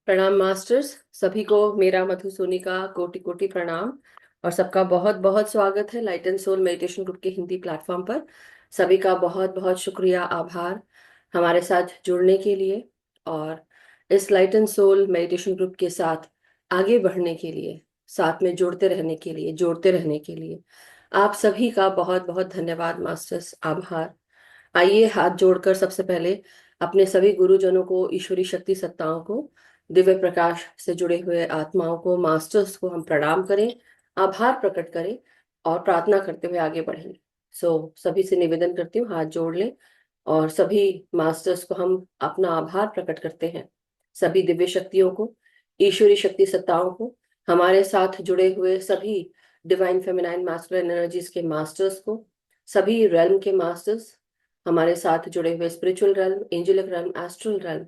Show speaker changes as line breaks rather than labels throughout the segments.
प्रणाम मास्टर्स। सभी को मेरा मधु सोनी का कोटि कोटि प्रणाम और सबका बहुत बहुत स्वागत है light and soul meditation group के हिंदी प्लेटफॉर्म पर। सभी का बहुत बहुत शुक्रिया, आभार हमारे साथ जुड़ने के लिए और इस light and soul meditation group के साथ आगे बढ़ने के लिए, साथ में जुड़ते रहने के लिए, जोड़ते रहने के लिए आप सभी का बहुत बहुत धन्यवाद मास्टर्स, आभार। आइए हाथ जोड़कर सबसे पहले अपने सभी गुरुजनों को, ईश्वरी शक्ति सत्ताओं को, दिव्य प्रकाश से जुड़े हुए आत्माओं को, मास्टर्स को हम प्रणाम करें, आभार प्रकट करें और प्रार्थना करते हुए आगे बढ़ें। सभी से निवेदन करती हूँ हाथ जोड़ लें और सभी मास्टर्स को हम अपना आभार प्रकट करते हैं। सभी दिव्य शक्तियों को, ईश्वरी शक्ति सत्ताओं को, हमारे साथ जुड़े हुए सभी डिवाइन फेमिनाइन मास्कुलिन एनर्जीज के मास्टर्स को, सभी रेल्म के मास्टर्स, हमारे साथ जुड़े हुए spiritual realm, angelic realm, astral realm,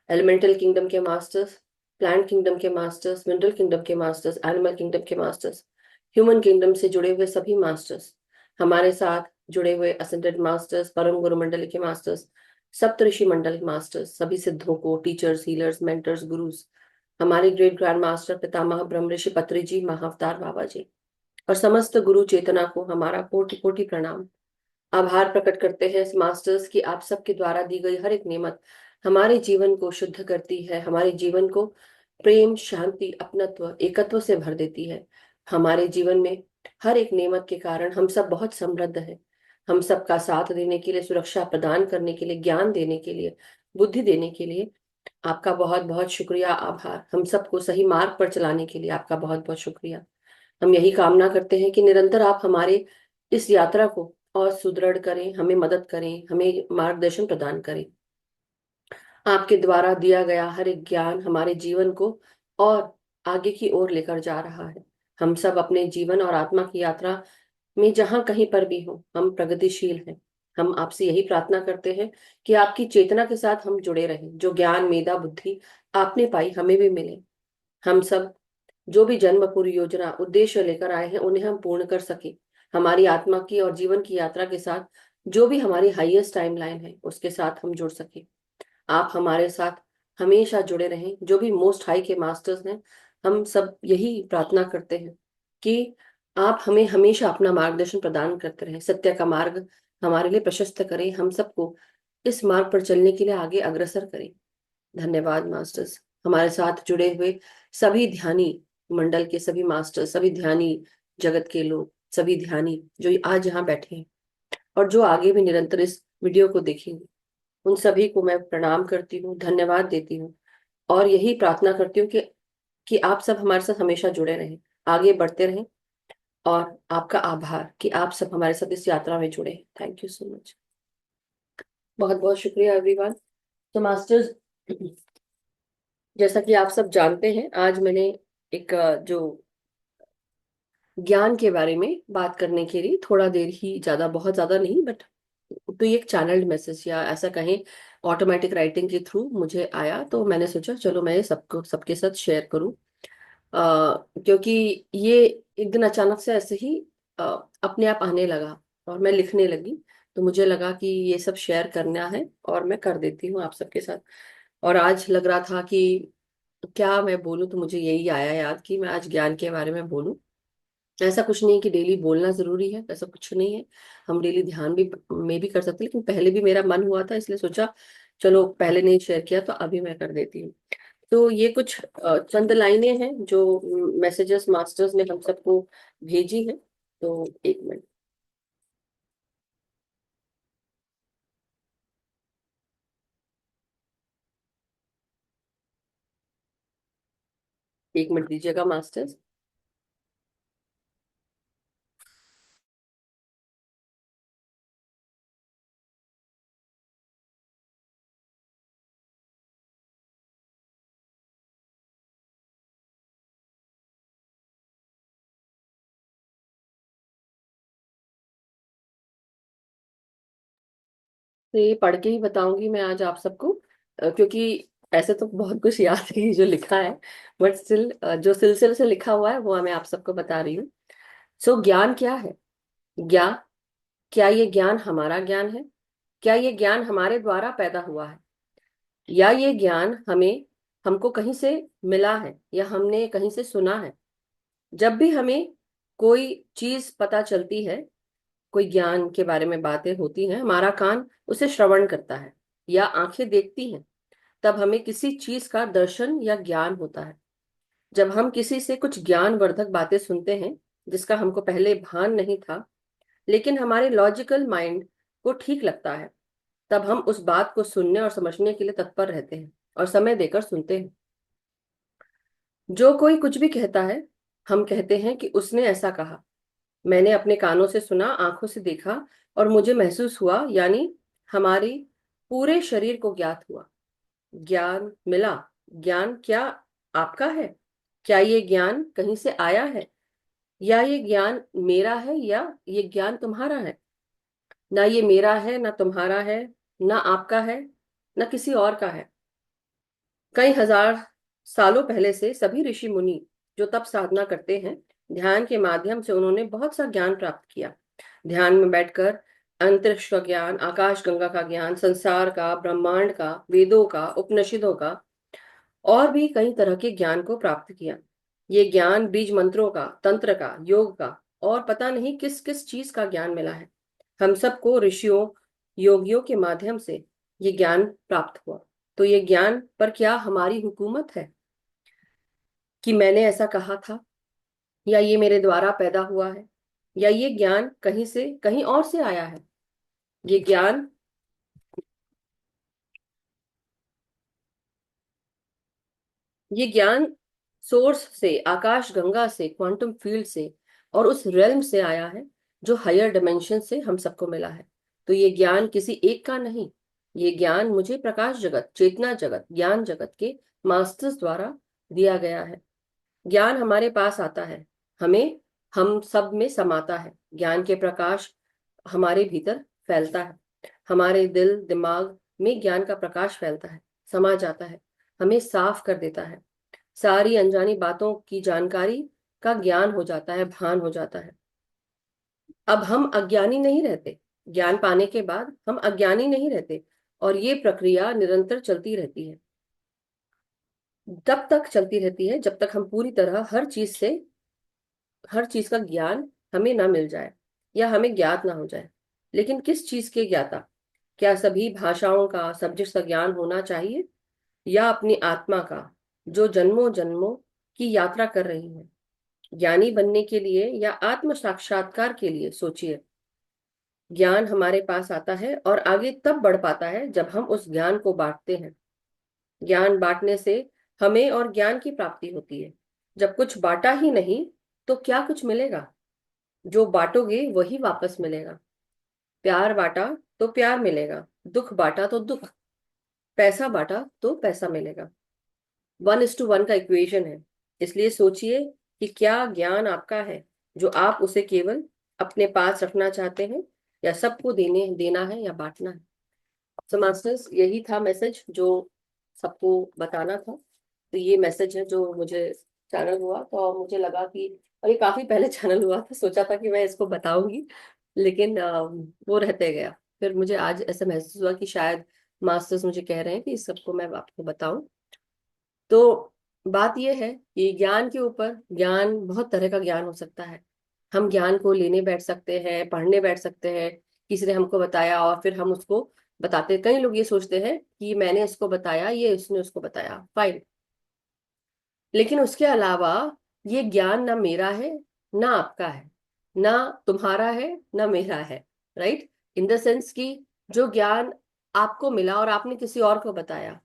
elemental kingdom के मास्टर्स, प्लांट किंगडम के मास्टर्स, मिनरल किंगडम के मास्टर्स, एनिमल किंगडम के मास्टर्स, ह्यूमन किंगडम से जुड़े हुए सभी मास्टर्स, हमारे साथ जुड़े हुए असेंडेड मास्टर्स, परम गुरु मंडल के मास्टर्स, सप्तऋषि मंडल मास्टर्स, सभी सिद्धों को, टीचर्स, हीलर्स, मेंटर्स, गुरुज, हमारे ग्रेट ग्रैंड मास्टर पितामह ब्रह्म ऋषि पत्री जी, महाअवतार बाबा जी और समस्त गुरु चेतना को हमारा कोटि कोटि प्रणाम। आभार प्रकट करते हैं मास्टर्स की आप सबके द्वारा दी गई हर एक नेमत हमारे जीवन को शुद्ध करती है, हमारे जीवन को प्रेम, शांति, अपनत्व, एकत्व से भर देती है। हमारे जीवन में हर एक नेमत के कारण हम सब बहुत समृद्ध हैं। हम सबका साथ देने के लिए, सुरक्षा प्रदान करने के लिए, ज्ञान देने के लिए, बुद्धि देने के लिए आपका बहुत बहुत शुक्रिया, आभार। हम सबको सही मार्ग पर चलाने के लिए आपका बहुत बहुत शुक्रिया। हम यही कामना करते हैं कि निरंतर आप हमारे इस यात्रा को और सुदृढ़ करें, हमें मदद करें, हमें मार्गदर्शन प्रदान करें। आपके द्वारा दिया गया हर एक ज्ञान हमारे जीवन को और आगे की ओर लेकर जा रहा है। हम सब अपने जीवन और आत्मा की यात्रा में जहां कहीं पर भी हो, हम प्रगतिशील हैं। हम आपसे यही प्रार्थना करते हैं कि आपकी चेतना के साथ हम जुड़े रहें। जो ज्ञान, मेधा, बुद्धि आपने पाई हमें भी मिले। हम सब जो भी जन्म पूर्व योजना, उद्देश्य लेकर आए हैं उन्हें हम पूर्ण कर सके। हमारी आत्मा की और जीवन की यात्रा के साथ जो भी हमारी हाईएस्ट टाइमलाइन है उसके साथ हम जुड़ सके। आप हमारे साथ हमेशा जुड़े रहें। जो भी मोस्ट हाई के मास्टर्स हैं, हम सब यही प्रार्थना करते हैं कि आप हमें हमेशा अपना मार्गदर्शन प्रदान करते रहें, सत्य का मार्ग हमारे लिए प्रशस्त करें, हम सबको इस मार्ग पर चलने के लिए आगे अग्रसर करें। धन्यवाद मास्टर्स। हमारे साथ जुड़े हुए सभी ध्यानी मंडल के सभी मास्टर, सभी ध्यानी जगत के लोग, सभी ध्यानी जो आज यहाँ बैठे हैं और जो आगे भी निरंतर इस वीडियो को देखेंगे, उन सभी को मैं प्रणाम करती हूँ, धन्यवाद देती हूँ और यही प्रार्थना करती हूँ कि आप सब हमारे साथ हमेशा जुड़े रहें, आगे बढ़ते रहें और आपका आभार कि आप सब हमारे साथ इस यात्रा में जुड़े। Thank you so much. बहुत बहुत शुक्रिया एवरीवन। तो मास्टर्स, जैसा कि आप सब जानते हैं, आज मैंने एक जो ज्ञान के बारे में बात करने के लिए थोड़ा देर ही, ज्यादा बहुत ज्यादा नहीं, बट तो ये एक चैनल्ड मैसेज या ऐसा कहें ऑटोमेटिक राइटिंग के थ्रू मुझे आया, तो मैंने सोचा चलो मैं ये सबको सबके साथ शेयर करूं। क्योंकि ये एक दिन अचानक से ऐसे ही अ, अपने आप आने लगा और मैं लिखने लगी, तो मुझे लगा कि ये सब शेयर करना है और मैं कर देती हूँ आप सबके साथ। और आज लग रहा था कि क्या मैं बोलूं, तो मुझे यही आया याद कि मैं आज ज्ञान के बारे में बोलूं। ऐसा कुछ नहीं कि डेली बोलना जरूरी है, ऐसा कुछ नहीं है। हम डेली ध्यान भी में भी कर सकते हैं, लेकिन पहले भी मेरा मन हुआ था इसलिए सोचा चलो पहले नहीं शेयर किया तो अभी मैं कर देती हूँ। तो ये कुछ चंद लाइनें हैं जो मैसेजेस मास्टर्स ने हम सबको भेजी हैं। तो एक मिनट, एक मिनट दीजिएगा मास्टर्स। तो ये पढ़ के ही बताऊंगी मैं आज आप सबको, क्योंकि ऐसे तो बहुत कुछ याद है जो लिखा है, बट स्टिल जो सिलसिले से लिखा हुआ है वो मैं आप सबको बता रही हूँ। सो ज्ञान क्या है? ज्ञान, क्या ये ज्ञान हमारा ज्ञान है? क्या ये ज्ञान हमारे द्वारा पैदा हुआ है या ये ज्ञान हमें हमको कहीं से मिला है या हमने कहीं से सुना है। जब भी हमें कोई चीज पता चलती है, कोई ज्ञान के बारे में बातें होती हैं, हमारा कान उसे श्रवण करता है या आंखें देखती हैं, तब हमें किसी चीज का दर्शन या ज्ञान होता है। जब हम किसी से कुछ ज्ञानवर्धक बातें सुनते हैं जिसका हमको पहले भान नहीं था, लेकिन हमारे लॉजिकल माइंड को ठीक लगता है, तब हम उस बात को सुनने और समझने के लिए तत्पर रहते हैं और समय देकर सुनते हैं। जो कोई कुछ भी कहता है, हम कहते हैं कि उसने ऐसा कहा, मैंने अपने कानों से सुना, आंखों से देखा और मुझे महसूस हुआ, यानी हमारी पूरे शरीर को ज्ञात हुआ, ज्ञान मिला। ज्ञान क्या आपका है? क्या ये ज्ञान कहीं से आया है, या ये ज्ञान मेरा है, या ये ज्ञान तुम्हारा है? ना ये मेरा है, ना तुम्हारा है, ना आपका है, ना किसी और का है। कई हजार सालों पहले से सभी ऋषि मुनि जो तप साधना करते हैं, ध्यान के माध्यम से उन्होंने बहुत सा ज्ञान प्राप्त किया। ध्यान में बैठकर अंतरिक्ष का ज्ञान, आकाश गंगा का ज्ञान, संसार का, ब्रह्मांड का, वेदों का, उपनिषदों का और भी कई तरह के ज्ञान को प्राप्त किया। ये ज्ञान बीज मंत्रों का, तंत्र का, योग का और पता नहीं किस किस चीज का ज्ञान मिला है। हम सबको ऋषियों, योगियों के माध्यम से ये ज्ञान प्राप्त हुआ। तो ये ज्ञान पर क्या हमारी हुकूमत है कि मैंने ऐसा कहा था, या ये मेरे द्वारा पैदा हुआ है, या ये ज्ञान कहीं से कहीं और से आया है? ये ज्ञान ये ज्ञान सोर्स से, आकाश गंगा से, क्वांटम फील्ड से और उस रेल्म से आया है जो हायर डिमेंशन से हम सबको मिला है। तो ये ज्ञान किसी एक का नहीं, ये ज्ञान मुझे प्रकाश जगत, चेतना जगत, ज्ञान जगत के मास्टर्स द्वारा दिया गया है। ज्ञान हमारे पास आता है, हमें हम सब में समाता है। ज्ञान के प्रकाश हमारे भीतर फैलता है, हमारे दिल दिमाग में ज्ञान का प्रकाश फैलता है, समा जाता है, हमें साफ कर देता है। सारी अनजानी बातों की जानकारी का ज्ञान हो जाता है, भान हो जाता है। अब हम अज्ञानी नहीं रहते। ज्ञान पाने के बाद हम अज्ञानी नहीं रहते, और ये प्रक्रिया निरंतर चलती रहती है। तब तक चलती रहती है जब तक हम पूरी तरह हर चीज का ज्ञान हमें ना मिल जाए या हमें ज्ञात ना हो जाए। लेकिन किस चीज के ज्ञाता? क्या सभी भाषाओं का, सब्जेक्ट्स का ज्ञान होना चाहिए, या अपनी आत्मा का, जो जन्मों जन्मों की यात्रा कर रही है? ज्ञानी बनने के लिए या आत्म साक्षात्कार के लिए सोचिए। ज्ञान हमारे पास आता है और आगे तब बढ़ पाता है जब हम उस ज्ञान को बांटते हैं। ज्ञान बांटने से हमें और ज्ञान की प्राप्ति होती है। जब कुछ बांटा ही नहीं तो क्या कुछ मिलेगा? जो बांटोगे वही वापस मिलेगा। प्यार बांटा तो प्यार मिलेगा, दुख बांटा तो दुख, पैसा बांटा तो पैसा मिलेगा। 1:1 का इक्वेशन है। इसलिए सोचिए कि क्या ज्ञान आपका है, जो आप उसे केवल अपने पास रखना चाहते हैं, या सबको देना है या बांटना है। सो मास्टर्स, यही था मैसेज जो सबको बताना था। तो ये मैसेज है जो मुझे चैनल हुआ, तो मुझे लगा कि, और ये काफी पहले चैनल हुआ था, सोचा था कि मैं इसको बताऊंगी, लेकिन वो रहते गया। फिर मुझे आज ऐसा महसूस हुआ कि शायद मास्टर्स मुझे कह रहे हैं कि इस सबको मैं आपको बताऊं। तो बात यह है कि ज्ञान के ऊपर, ज्ञान बहुत तरह का ज्ञान हो सकता है। हम ज्ञान को लेने बैठ सकते हैं, पढ़ने बैठ सकते हैं, किसी ने हमको बताया और फिर हम उसको बताते। कई लोग ये सोचते हैं कि मैंने इसको बताया, ये उसने उसको बताया, फाइन। लेकिन उसके अलावा ये ज्ञान ना मेरा है, ना आपका है, ना तुम्हारा है, ना मेरा है। राइट? इन द सेंस कि जो ज्ञान आपको मिला और आपने किसी और को बताया,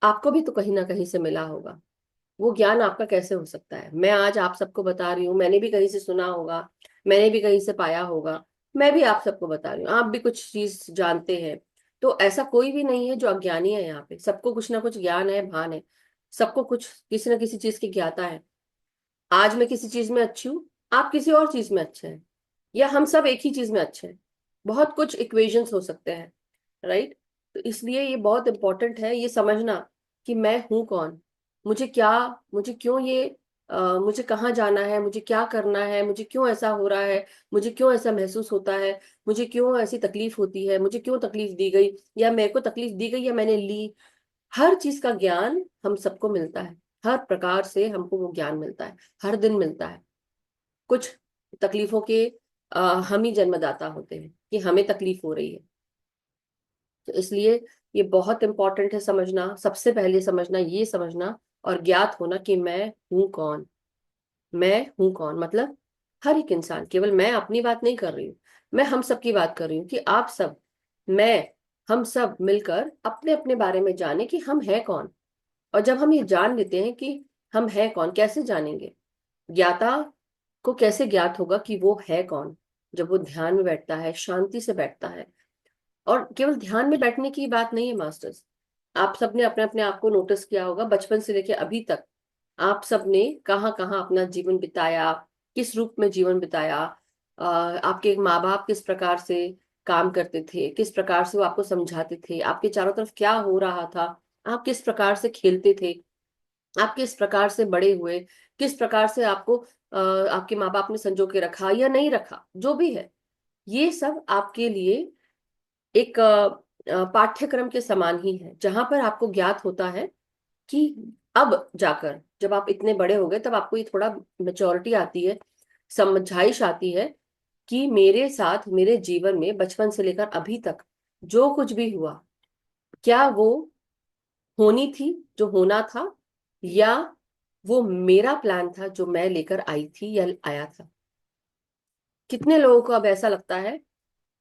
आपको भी तो कहीं ना कहीं से मिला होगा। वो ज्ञान आपका कैसे हो सकता है? मैं आज आप सबको बता रही हूँ, मैंने भी कहीं से सुना होगा, मैंने भी कहीं से पाया होगा, मैं भी आप सबको बता रही हूँ, आप भी कुछ चीज जानते हैं। तो ऐसा कोई भी नहीं है जो अज्ञानी है। यहाँ पे सबको कुछ ना कुछ ज्ञान है, भान है। सबको कुछ किसी ना किसी चीज की ज्ञाता है। आज मैं किसी चीज में अच्छी हूँ, आप किसी और चीज में अच्छे हैं, या हम सब एक ही चीज में अच्छे हैं। बहुत कुछ इक्वेशंस हो सकते हैं। राइट? तो इसलिए ये बहुत इंपॉर्टेंट है ये समझना कि मैं हूं कौन, मुझे क्या, मुझे क्यों ये, मुझे कहाँ जाना है, मुझे क्या करना है, मुझे क्यों ऐसा हो रहा है, मुझे क्यों ऐसा महसूस होता है, मुझे क्यों ऐसी तकलीफ होती है, मुझे क्यों तकलीफ दी गई, या मेरे को तकलीफ दी गई या मैंने ली। हर चीज का ज्ञान हम सबको मिलता है, हर प्रकार से हमको वो ज्ञान मिलता है, हर दिन मिलता है। कुछ तकलीफों के हम ही जन्मदाता होते हैं कि हमें तकलीफ हो रही है। तो इसलिए ये बहुत इंपॉर्टेंट है समझना, सबसे पहले समझना, ये समझना और ज्ञात होना कि मैं हूं कौन। मैं हूं कौन मतलब हर एक इंसान, केवल मैं अपनी बात नहीं कर रही हूँ, मैं हम सब की बात कर रही हूँ कि आप सब, मैं, हम सब मिलकर अपने अपने बारे में जाने कि हम हैं कौन। और जब हम ये जान लेते हैं कि हम हैं कौन, कैसे जानेंगे? ज्ञाता को कैसे ज्ञात होगा कि वो है कौन? जब वो ध्यान में बैठता है, शांति से बैठता है। और केवल ध्यान में बैठने की बात नहीं है मास्टर्स, आप सबने अपने अपने आप को नोटिस किया होगा, बचपन से लेकर अभी तक आप सबने कहाँ कहाँ अपना जीवन बिताया, किस रूप में जीवन बिताया। आपके माँ बाप किस प्रकार से काम करते थे, किस प्रकार से वो आपको समझाते थे, आपके चारों तरफ क्या हो रहा था, आप किस प्रकार से खेलते थे, आप किस प्रकार से बड़े हुए, किस प्रकार से आपको आपके माँ बाप ने संजो के रखा या नहीं रखा, जो भी है, ये सब आपके लिए एक पाठ्यक्रम के समान ही है, जहां पर आपको ज्ञात होता है कि अब जाकर जब आप इतने बड़े हो गए तब आपको ये थोड़ा मेच्योरिटी आती है, समझाइश आती है कि मेरे साथ मेरे जीवन में बचपन से लेकर अभी तक जो कुछ भी हुआ, क्या वो होनी थी, जो होना था, या वो मेरा प्लान था जो मैं लेकर आई थी या आया था। कितने लोगों को अब ऐसा लगता है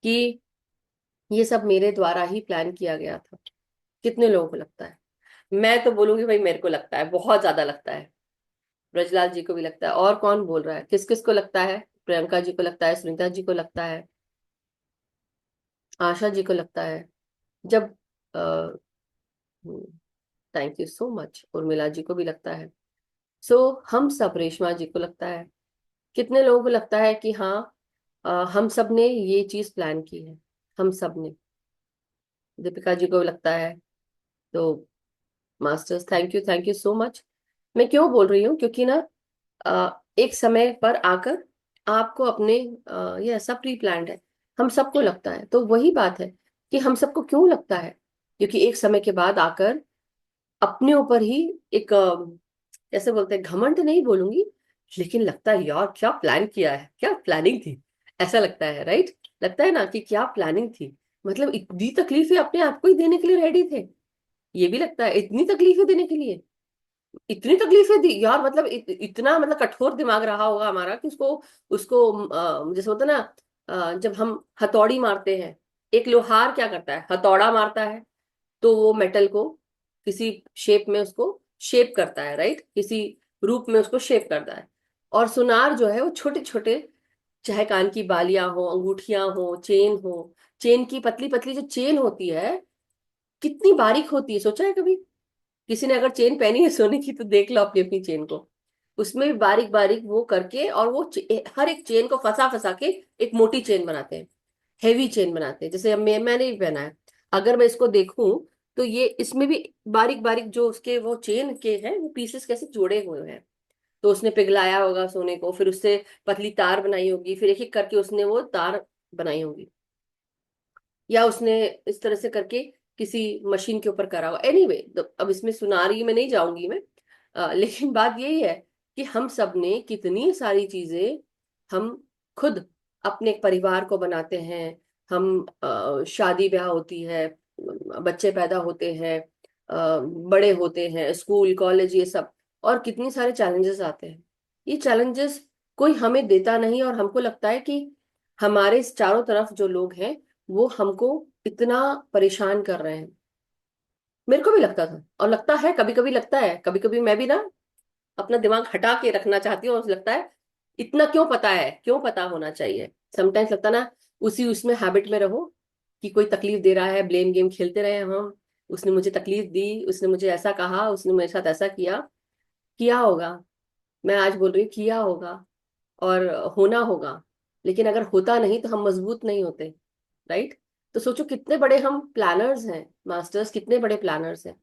कि ये सब मेरे द्वारा ही प्लान किया गया था? कितने लोगों को लगता है? मैं तो बोलूंगी भाई, मेरे को लगता है, बहुत ज्यादा लगता है। ब्रजलाल जी को भी लगता है। और कौन बोल रहा है, किस किस को लगता है? प्रियंका जी को लगता है, सुनीता जी को लगता है, आशा जी को लगता है। जब thank you so much, Urmila ji को भी लगता है। सो हम सब, रेशमा जी को लगता है। कितने लोगों को लगता है कि हाँ, हम सब ने ये चीज प्लान की है, हम सब ने। दीपिका जी को भी लगता है। तो masters, thank you so much. मैं क्यों बोल रही हूँ, क्योंकि ना एक समय पर आकर आपको अपने ये ऐसा प्री प्लान्ड है, हम सबको लगता है। तो वही बात है कि हम सबको क्यों लगता है, क्योंकि एक समय के बाद आकर अपने ऊपर ही एक कैसे बोलते हैं, घमंड नहीं बोलूंगी, लेकिन लगता है यार क्या प्लान किया है, क्या प्लानिंग थी। ऐसा लगता है, राइट? लगता है ना कि क्या प्लानिंग थी, मतलब इतनी तकलीफें अपने आप को ही देने के लिए रेडी थे। ये भी लगता है इतनी तकलीफें देने के लिए, इतनी तकलीफें दी यार, मतलब इतना मतलब कठोर दिमाग रहा होगा हमारा कि उसको उसको जैसे होता है ना, जब हम हथौड़ी मारते हैं, एक लोहार क्या करता है, हथौड़ा मारता है, तो वो मेटल को किसी शेप में उसको शेप करता है, राइट, किसी रूप में उसको शेप करता है। और सुनार जो है वो छोटे छोटे, चाहे कान की बालियां हो, अंगूठियां हो, चेन हो, चेन की पतली पतली जो चेन होती है, कितनी बारीक होती है, सोचा है कभी? किसी ने अगर चेन पहनी है सोने की तो देख लो अपनी अपनी चेन को, उसमें भी बारीक बारीक वो करके, और वो हर एक चेन को फंसा फंसा के एक मोटी चेन बनाते हैं, हैवी चेन बनाते हैं। जैसे अब मैंने भी पहना है, अगर मैं इसको देखूं तो ये इसमें भी बारीक बारीक जो उसके वो चेन के हैं वो पीसेस कैसे जोड़े हुए हैं। तो उसने पिघलाया होगा सोने को, फिर उससे पतली तार बनाई होगी, फिर एक एक करके उसने वो तार बनाई होगी, या उसने इस तरह से करके किसी मशीन के ऊपर करा हुआ। एनीवे, अब इसमें सुनारी में नहीं जाऊंगी मैं। लेकिन बात यही है कि हम सब ने कितनी सारी चीजें, हम खुद अपने परिवार को बनाते हैं, हम शादी ब्याह होती है, बच्चे पैदा होते हैं, बड़े होते हैं, स्कूल कॉलेज ये सब, और कितनी सारे चैलेंजेस आते हैं। ये चैलेंजेस कोई हमें देता नहीं, और हमको लगता है कि हमारे चारों तरफ जो लोग हैं वो हमको इतना परेशान कर रहे हैं। मेरे को भी लगता था, और लगता है, कभी कभी लगता है, कभी कभी मैं भी ना अपना दिमाग हटा के रखना चाहती हूँ, और लगता है इतना क्यों पता है, क्यों पता होना चाहिए। समटाइम्स लगता ना, उसी उसमें हैबिट में रहो कि कोई तकलीफ दे रहा है, ब्लेम गेम खेलते रहे हम, उसने मुझे तकलीफ दी, उसने मुझे ऐसा कहा, उसने मेरे साथ ऐसा किया। किया होगा, मैं आज बोल रही हूँ किया होगा, और होना होगा। लेकिन अगर होता नहीं तो हम मजबूत नहीं होते, राइट? तो सोचो कितने बड़े हम प्लानर्स हैं मास्टर्स, कितने बड़े प्लानर्स हैं।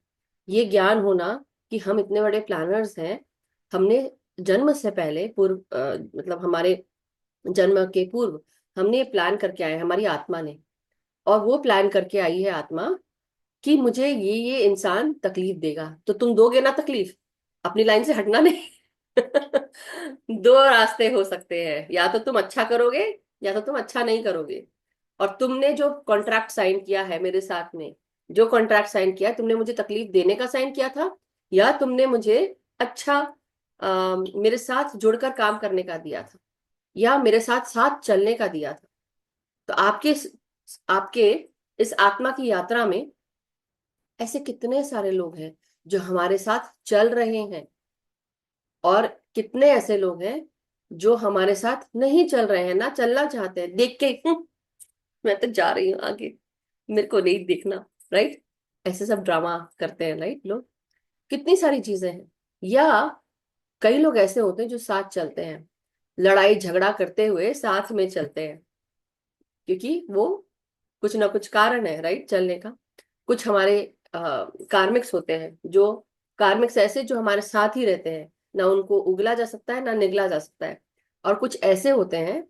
ये ज्ञान होना कि हम इतने बड़े प्लानर्स हैं, हमने जन्म से पहले पूर्व मतलब हमारे जन्म के पूर्व हमने प्लान करके आए, हमारी आत्मा ने। और वो प्लान करके आई है आत्मा कि मुझे ये इंसान तकलीफ देगा, तो तुम दोगे ना तकलीफ, अपनी लाइन से हटना नहीं। दो रास्ते हो सकते हैं, या तो तुम अच्छा करोगे या तो तुम अच्छा नहीं करोगे। और तुमने जो कॉन्ट्रैक्ट साइन किया है मेरे साथ में, जो कॉन्ट्रैक्ट साइन किया है, तुमने मुझे तकलीफ देने का साइन किया था, या तुमने मुझे अच्छा मेरे साथ जुड़कर काम करने का दिया था, या मेरे साथ साथ चलने का दिया था। तो आपके इस आत्मा की यात्रा में ऐसे कितने सारे लोग हैं जो हमारे साथ चल रहे हैं, और कितने ऐसे लोग हैं जो हमारे साथ नहीं चल रहे हैं, ना चलना चाहते हैं, देख के मैं तो जा रही हूँ आगे, मेरे को नहीं देखना। राइट? ऐसे सब ड्रामा करते हैं राइट लोग। कितनी सारी चीजें हैं। या कई लोग ऐसे होते हैं जो साथ चलते हैं, लड़ाई झगड़ा करते हुए साथ में चलते हैं, क्योंकि वो कुछ ना कुछ कारण है राइट चलने का। कुछ हमारे कार्मिक्स होते हैं, जो कार्मिक्स ऐसे जो हमारे साथ ही रहते हैं, ना उनको उगला जा सकता है ना निगला जा सकता है। और कुछ ऐसे होते हैं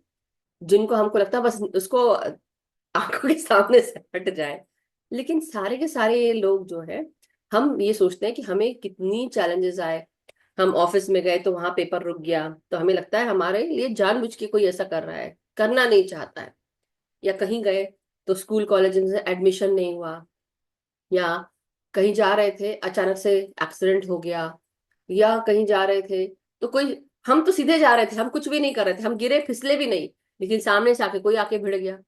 जिनको हमको लगता है बस उसको आंखों के सामने से हट जाए। लेकिन सारे के सारे ये लोग जो है, हम ये सोचते हैं कि हमें कितनी चैलेंजेस आए। हम ऑफिस में गए तो वहां पेपर रुक गया, तो हमें लगता है हमारे लिए जानबूझ के कोई ऐसा कर रहा है, करना नहीं चाहता है। या कहीं गए तो स्कूल कॉलेज में एडमिशन नहीं हुआ, या कहीं जा रहे थे अचानक से एक्सीडेंट हो गया, या कहीं जा रहे थे तो कोई, हम तो सीधे जा रहे थे, हम कुछ भी नहीं कर रहे थे, हम गिरे फिसले भी नहीं, लेकिन सामने से आके कोई आके भिड़ गया।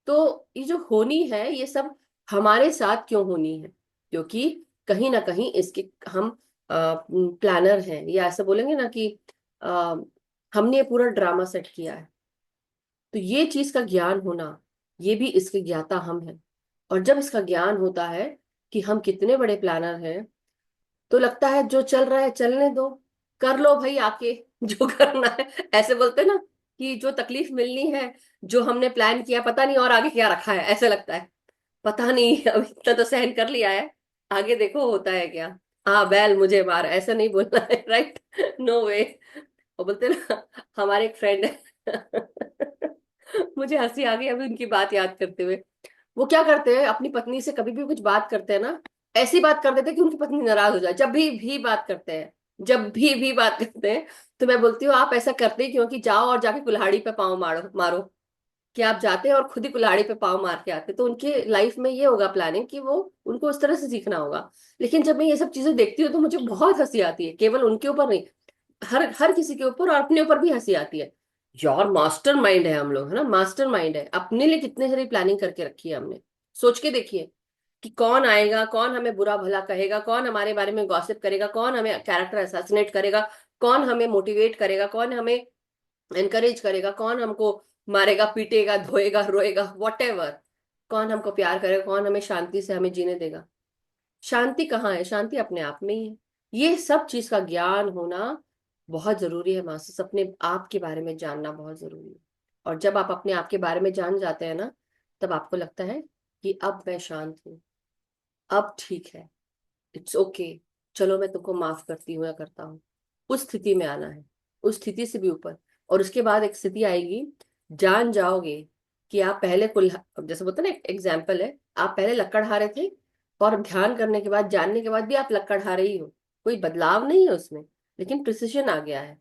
तो ये जो होनी है ये सब हमारे साथ क्यों होनी है? क्योंकि कहीं ना कहीं इसके हम प्लानर हैं, या ऐसा बोलेंगे ना कि आ, हमने ये पूरा ड्रामा सेट किया है। तो ये चीज का ज्ञान होना, ये भी इसके ज्ञाता हम हैं। और जब इसका ज्ञान होता है कि हम कितने बड़े प्लानर हैं, तो लगता है जो चल रहा है चलने दो, कर लो भाई आके जो करना है। ऐसे बोलते हैं ना कि जो तकलीफ मिलनी है, जो हमने प्लान किया पता नहीं और आगे क्या रखा है, ऐसे लगता है पता नहीं अब इतना तो सहन कर लिया है, आगे देखो होता है क्या। हाँ बैल मुझे मार, ऐसा नहीं बोलना है राइट। नो वे। वो बोलते हैं ना, हमारे एक फ्रेंड है मुझे हंसी आ गई अभी उनकी बात याद करते हुए। वो क्या करते हैं, अपनी पत्नी से कभी भी कुछ बात करते हैं ना, ऐसी बात कर देते हैं कि उनकी पत्नी नाराज हो जाए। जब भी बात करते हैं, जब भी बात करते हैं, तो मैं बोलती हूँ आप ऐसा करते ही क्योंकि जाओ और जाके कुल्हाड़ी पे पाँव मारो मारो। कि आप जाते हैं और खुद ही कुल्हाड़ी पे पाँव मार के आते, तो उनके लाइफ में ये होगा प्लानिंग कि वो, उनको उस तरह से सीखना होगा। लेकिन जब मैं ये सब चीजें देखती हूँ तो मुझे बहुत हंसी आती है, केवल उनके ऊपर नहीं, हर हर किसी के ऊपर, और अपने ऊपर भी हंसी आती है। यार मास्टर माइंड है हम लोग, है ना, मास्टर माइंड है, अपने लिए कितने सारी प्लानिंग करके रखी है हमने। सोच के देखिए कि कौन आएगा, कौन हमें बुरा भला कहेगा, कौन हमारे बारे में गॉसिप करेगा, कौन हमें कैरेक्टर असैसिनेट करेगा, कौन हमें मोटिवेट करेगा, कौन हमें एनकरेज करेगा, कौन हमको मारेगा पीटेगा धोएगा रोएगा वॉट एवर, कौन हमको प्यार करेगा, कौन हमें शांति से हमें जीने देगा। शांति कहाँ है? शांति अपने आप में ही है। ये सब चीज का ज्ञान होना बहुत जरूरी है मास्टर्स, अपने आप के बारे में जानना बहुत जरूरी है। और जब आप अपने आप के बारे में जान जाते हैं ना, तब आपको लगता है कि अब मैं शांत हूँ, अब ठीक है, इट्स ओके, चलो मैं तुमको माफ करती हूँ या करता हूँ। उस स्थिति में आना है, उस स्थिति से भी ऊपर। और उसके बाद एक स्थिति आएगी, जान जाओगे कि आप पहले कुल, जैसे बोलते हैं ना, एग्जाम्पल है, आप पहले लकड़हारे थे, और ध्यान करने के बाद, जानने के बाद भी आप लकड़हारे ही हो, कोई बदलाव नहीं है उसमें। लेकिन प्रिसिशन आ गया है,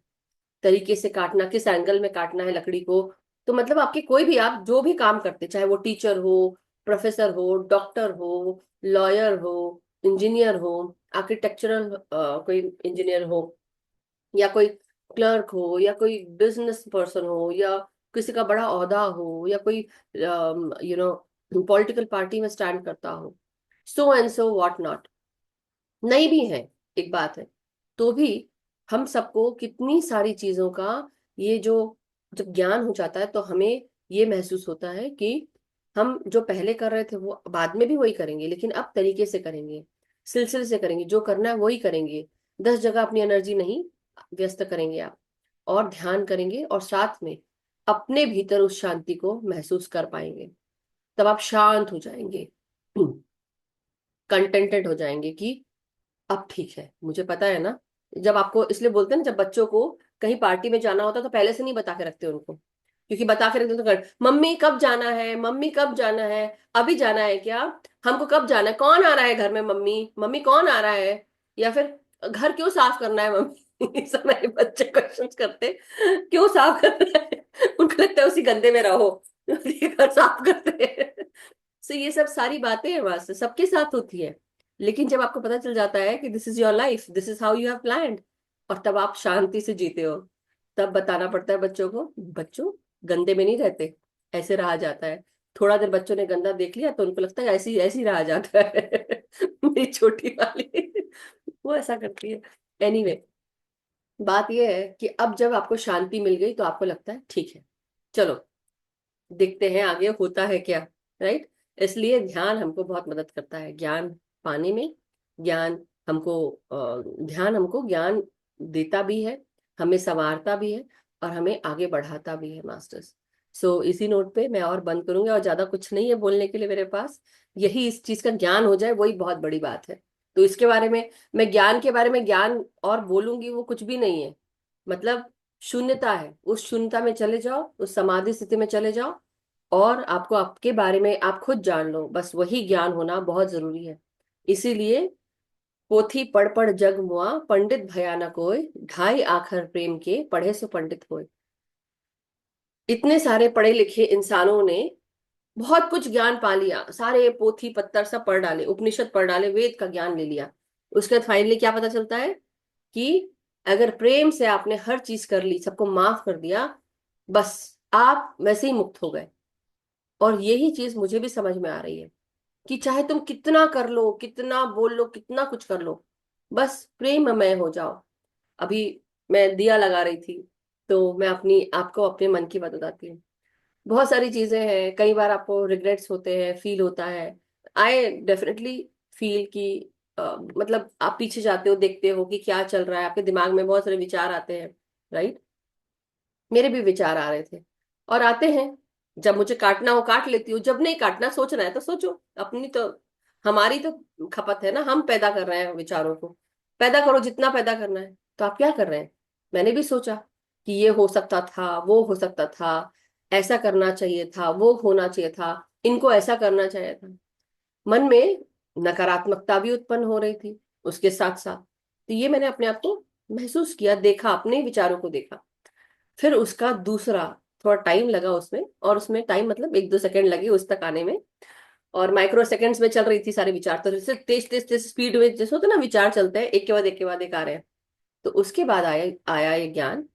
तरीके से काटना, किस एंगल में काटना है लकड़ी को। तो मतलब आपके कोई भी, आप जो भी काम करते, चाहे वो टीचर हो, प्रोफेसर हो, डॉक्टर हो, लॉयर हो, इंजीनियर हो, आर्किटेक्चरल कोई इंजीनियर हो, या कोई क्लर्क हो, या कोई बिजनेस पर्सन हो, या किसी का बड़ा ओहदा हो, या कोई पॉलिटिकल पार्टी में स्टैंड करता हो, so and so what not, नहीं भी है, एक बात है, तो भी हम सबको कितनी सारी चीजों का ये जो, जब ज्ञान हो जाता है तो हमें ये महसूस होता है कि हम जो पहले कर रहे थे वो बाद में भी वही करेंगे, लेकिन अब तरीके से करेंगे, सिलसिले से करेंगे, जो करना है वही करेंगे। 10 जगह अपनी एनर्जी नहीं व्यस्त करेंगे आप, और ध्यान करेंगे, और साथ में अपने भीतर उस शांति को महसूस कर पाएंगे। तब आप शांत हो जाएंगे, कंटेंटेड हो जाएंगे कि अब ठीक है, मुझे पता है ना। जब आपको, इसलिए बोलते हैं ना, जब बच्चों को कहीं पार्टी में जाना होता है तो पहले से नहीं बता के रखते उनको, क्योंकि बता के रखते तो कर, मम्मी कब जाना है, मम्मी कब जाना है, अभी जाना है क्या, हमको कब जाना है, कौन आ रहा है घर में, मम्मी मम्मी कौन आ रहा है, या फिर घर क्यों साफ करना है मम्मी सब मेरे बच्चे क्वेश्चंस करते, क्यों साफ करना है उनको लगता है उसी गंदे में रहो घर साफ करते हैं। सो ये सब सारी बातें हैं वास्ते सबके साथ होती है। लेकिन जब आपको पता चल जाता है कि this is your life, this is how you have planned, और तब आप शांति से जीते हो, तब बताना पड़ता है बच्चों को, बच्चों गंदे में नहीं रहते, ऐसे रहा जाता है। थोड़ा देर बच्चों ने गंदा देख लिया तो उनको लगता है ऐसी ऐसी रहा जाता है मेरी छोटी वाली वो ऐसा करती है। एनीवे, बात यह है कि अब जब आपको शांति मिल गई तो आपको लगता है ठीक है, चलो देखते हैं आगे होता है क्या, राइट। इसलिए ध्यान हमको बहुत मदद करता है ज्ञान पाने में। ज्ञान हमको ध्यान हमको ज्ञान देता भी है, हमें संवारता भी है, और हमें आगे बढ़ाता भी है मास्टर्स। सो इसी नोट पे मैं और बंद करूंगी, और ज्यादा कुछ नहीं है बोलने के लिए मेरे पास। यही इस चीज का ज्ञान हो जाए वही बहुत बड़ी बात है। तो इसके बारे में, मैं ज्ञान के बारे में ज्ञान और बोलूंगी वो कुछ भी नहीं है। मतलब शून्यता है, उस शून्यता में चले जाओ, उस समाधि स्थिति में चले जाओ, और आपको आपके बारे में आप खुद जान लो, बस वही ज्ञान होना बहुत जरूरी है। इसीलिए पोथी पढ़ पढ़ जग मुआ, पंडित भया न कोय, ढाई आखर प्रेम के पढ़े सो पंडित होय। इतने सारे पढ़े लिखे इंसानों ने बहुत कुछ ज्ञान पा लिया, सारे पोथी पत्तर सब पढ़ डाले, उपनिषद पढ़ डाले, वेद का ज्ञान ले लिया। उसके बाद फाइनली क्या पता चलता है कि अगर प्रेम से आपने हर चीज कर ली, सबको माफ कर दिया, बस आप वैसे ही मुक्त हो गए। और यही चीज मुझे भी समझ में आ रही है कि चाहे तुम कितना कर लो, कितना बोल लो, कितना कुछ कर लो, बस प्रेममय हो जाओ। अभी मैं दिया लगा रही थी, तो मैं अपनी आपको अपने मन की बात बताती हूँ। बहुत सारी चीजें हैं, कई बार आपको रिग्रेट्स होते हैं, फील होता है। आई डेफिनेटली फील कि मतलब आप पीछे जाते हो, देखते हो कि क्या चल रहा है, आपके दिमाग में बहुत सारे विचार आते हैं, राइट। मेरे भी विचार आ रहे थे और आते हैं। जब मुझे काटना हो काट लेती हूँ, जब नहीं काटना, सोचना है तो सोचो। अपनी तो, हमारी तो खपत है ना, हम पैदा कर रहे हैं विचारों को, पैदा करो जितना पैदा करना है। तो आप क्या कर रहे हैं, मैंने भी सोचा कि ये हो सकता था, वो हो सकता था, ऐसा करना चाहिए था, वो होना चाहिए था, इनको ऐसा करना चाहिए था। मन में नकारात्मकता भी उत्पन्न हो रही थी उसके साथ साथ। तो ये मैंने अपने आप को महसूस किया, देखा, अपने विचारों को देखा। फिर उसका दूसरा, थोड़ा टाइम लगा उसमें, और उसमें टाइम मतलब 1-2 सेकंड लगे उस तक आने में, और माइक्रो सेकंड्स में चल रही थी सारे विचार, तो जैसे तेज तेज तेज स्पीड में जैसे होता है ना, विचार चलते हैं एक के बाद एक के बाद एक आ रहे हैं। तो उसके बाद आया आया ये ज्ञान,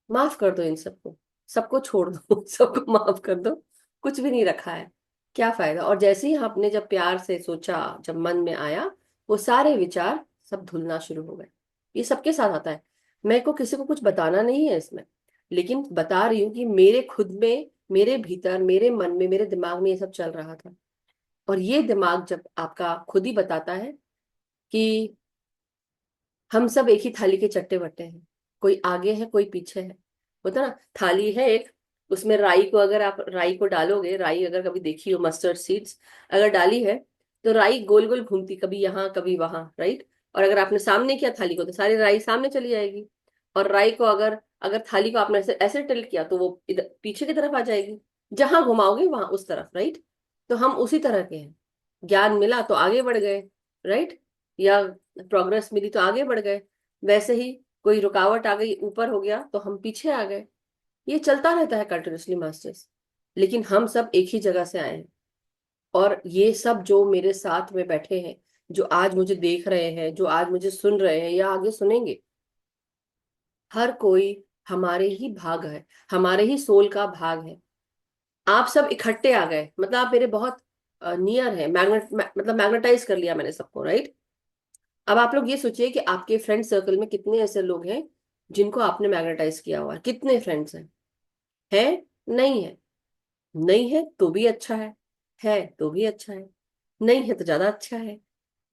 माफ कर दो इन सबको, सबको छोड़ दो सबको माफ कर दो, कुछ भी नहीं रखा है, क्या फायदा। और जैसे ही आपने जब प्यार से सोचा, जब मन में आया, वो सारे विचार सब धुलना शुरू हो गए। ये सबके साथ आता है, मेरे को किसी को कुछ बताना नहीं है इसमें, लेकिन बता रही हूँ कि मेरे खुद में, मेरे भीतर, मेरे मन में, मेरे दिमाग में ये सब चल रहा था। और ये दिमाग जब आपका खुद ही बताता है कि हम सब एक ही थाली के चट्टे बट्टे हैं, कोई आगे है कोई पीछे है, होता ना, थाली है एक, उसमें राई को, अगर आप राई को डालोगे, राई अगर कभी देखी हो, मस्टर्ड सीड्स अगर डाली है, तो राई गोल गोल घूमती, कभी यहाँ कभी वहां, राइट। और अगर आपने सामने किया थाली को तो सारी राई सामने चली जाएगी। और राई को अगर अगर थाली को आपने ऐसे ऐसे टिल्ट किया तो वो इधर पीछे की तरफ आ जाएगी, जहां घुमाओगे वहां उस तरफ, राइट। तो हम उसी तरह के हैं, ज्ञान मिला तो आगे बढ़ गए, राइट, या प्रोग्रेस मिली तो आगे बढ़ गए। वैसे ही कोई रुकावट आ गई, ऊपर हो गया तो हम पीछे आ गए। ये चलता रहता है कंटिन्यूसली मास्टर्स। लेकिन हम सब एक ही जगह से आए हैं, और ये सब जो मेरे साथ में बैठे हैं, जो आज मुझे देख रहे हैं, जो आज मुझे सुन रहे हैं या आगे सुनेंगे, हर कोई हमारे ही भाग है, हमारे ही सोल का भाग है। आप सब इकट्ठे आ गए, मतलब आप मेरे बहुत नियर है, मतलब मैग्नेटाइज कर लिया मैंने सबको, राइट। अब आप लोग ये सोचिए कि आपके फ्रेंड सर्कल में कितने ऐसे लोग हैं जिनको आपने मैग्नेटाइज किया हुआ है, कितने फ्रेंड्स हैं? है? नहीं है? नहीं है तो भी अच्छा है तो भी अच्छा है, नहीं है तो ज्यादा अच्छा है।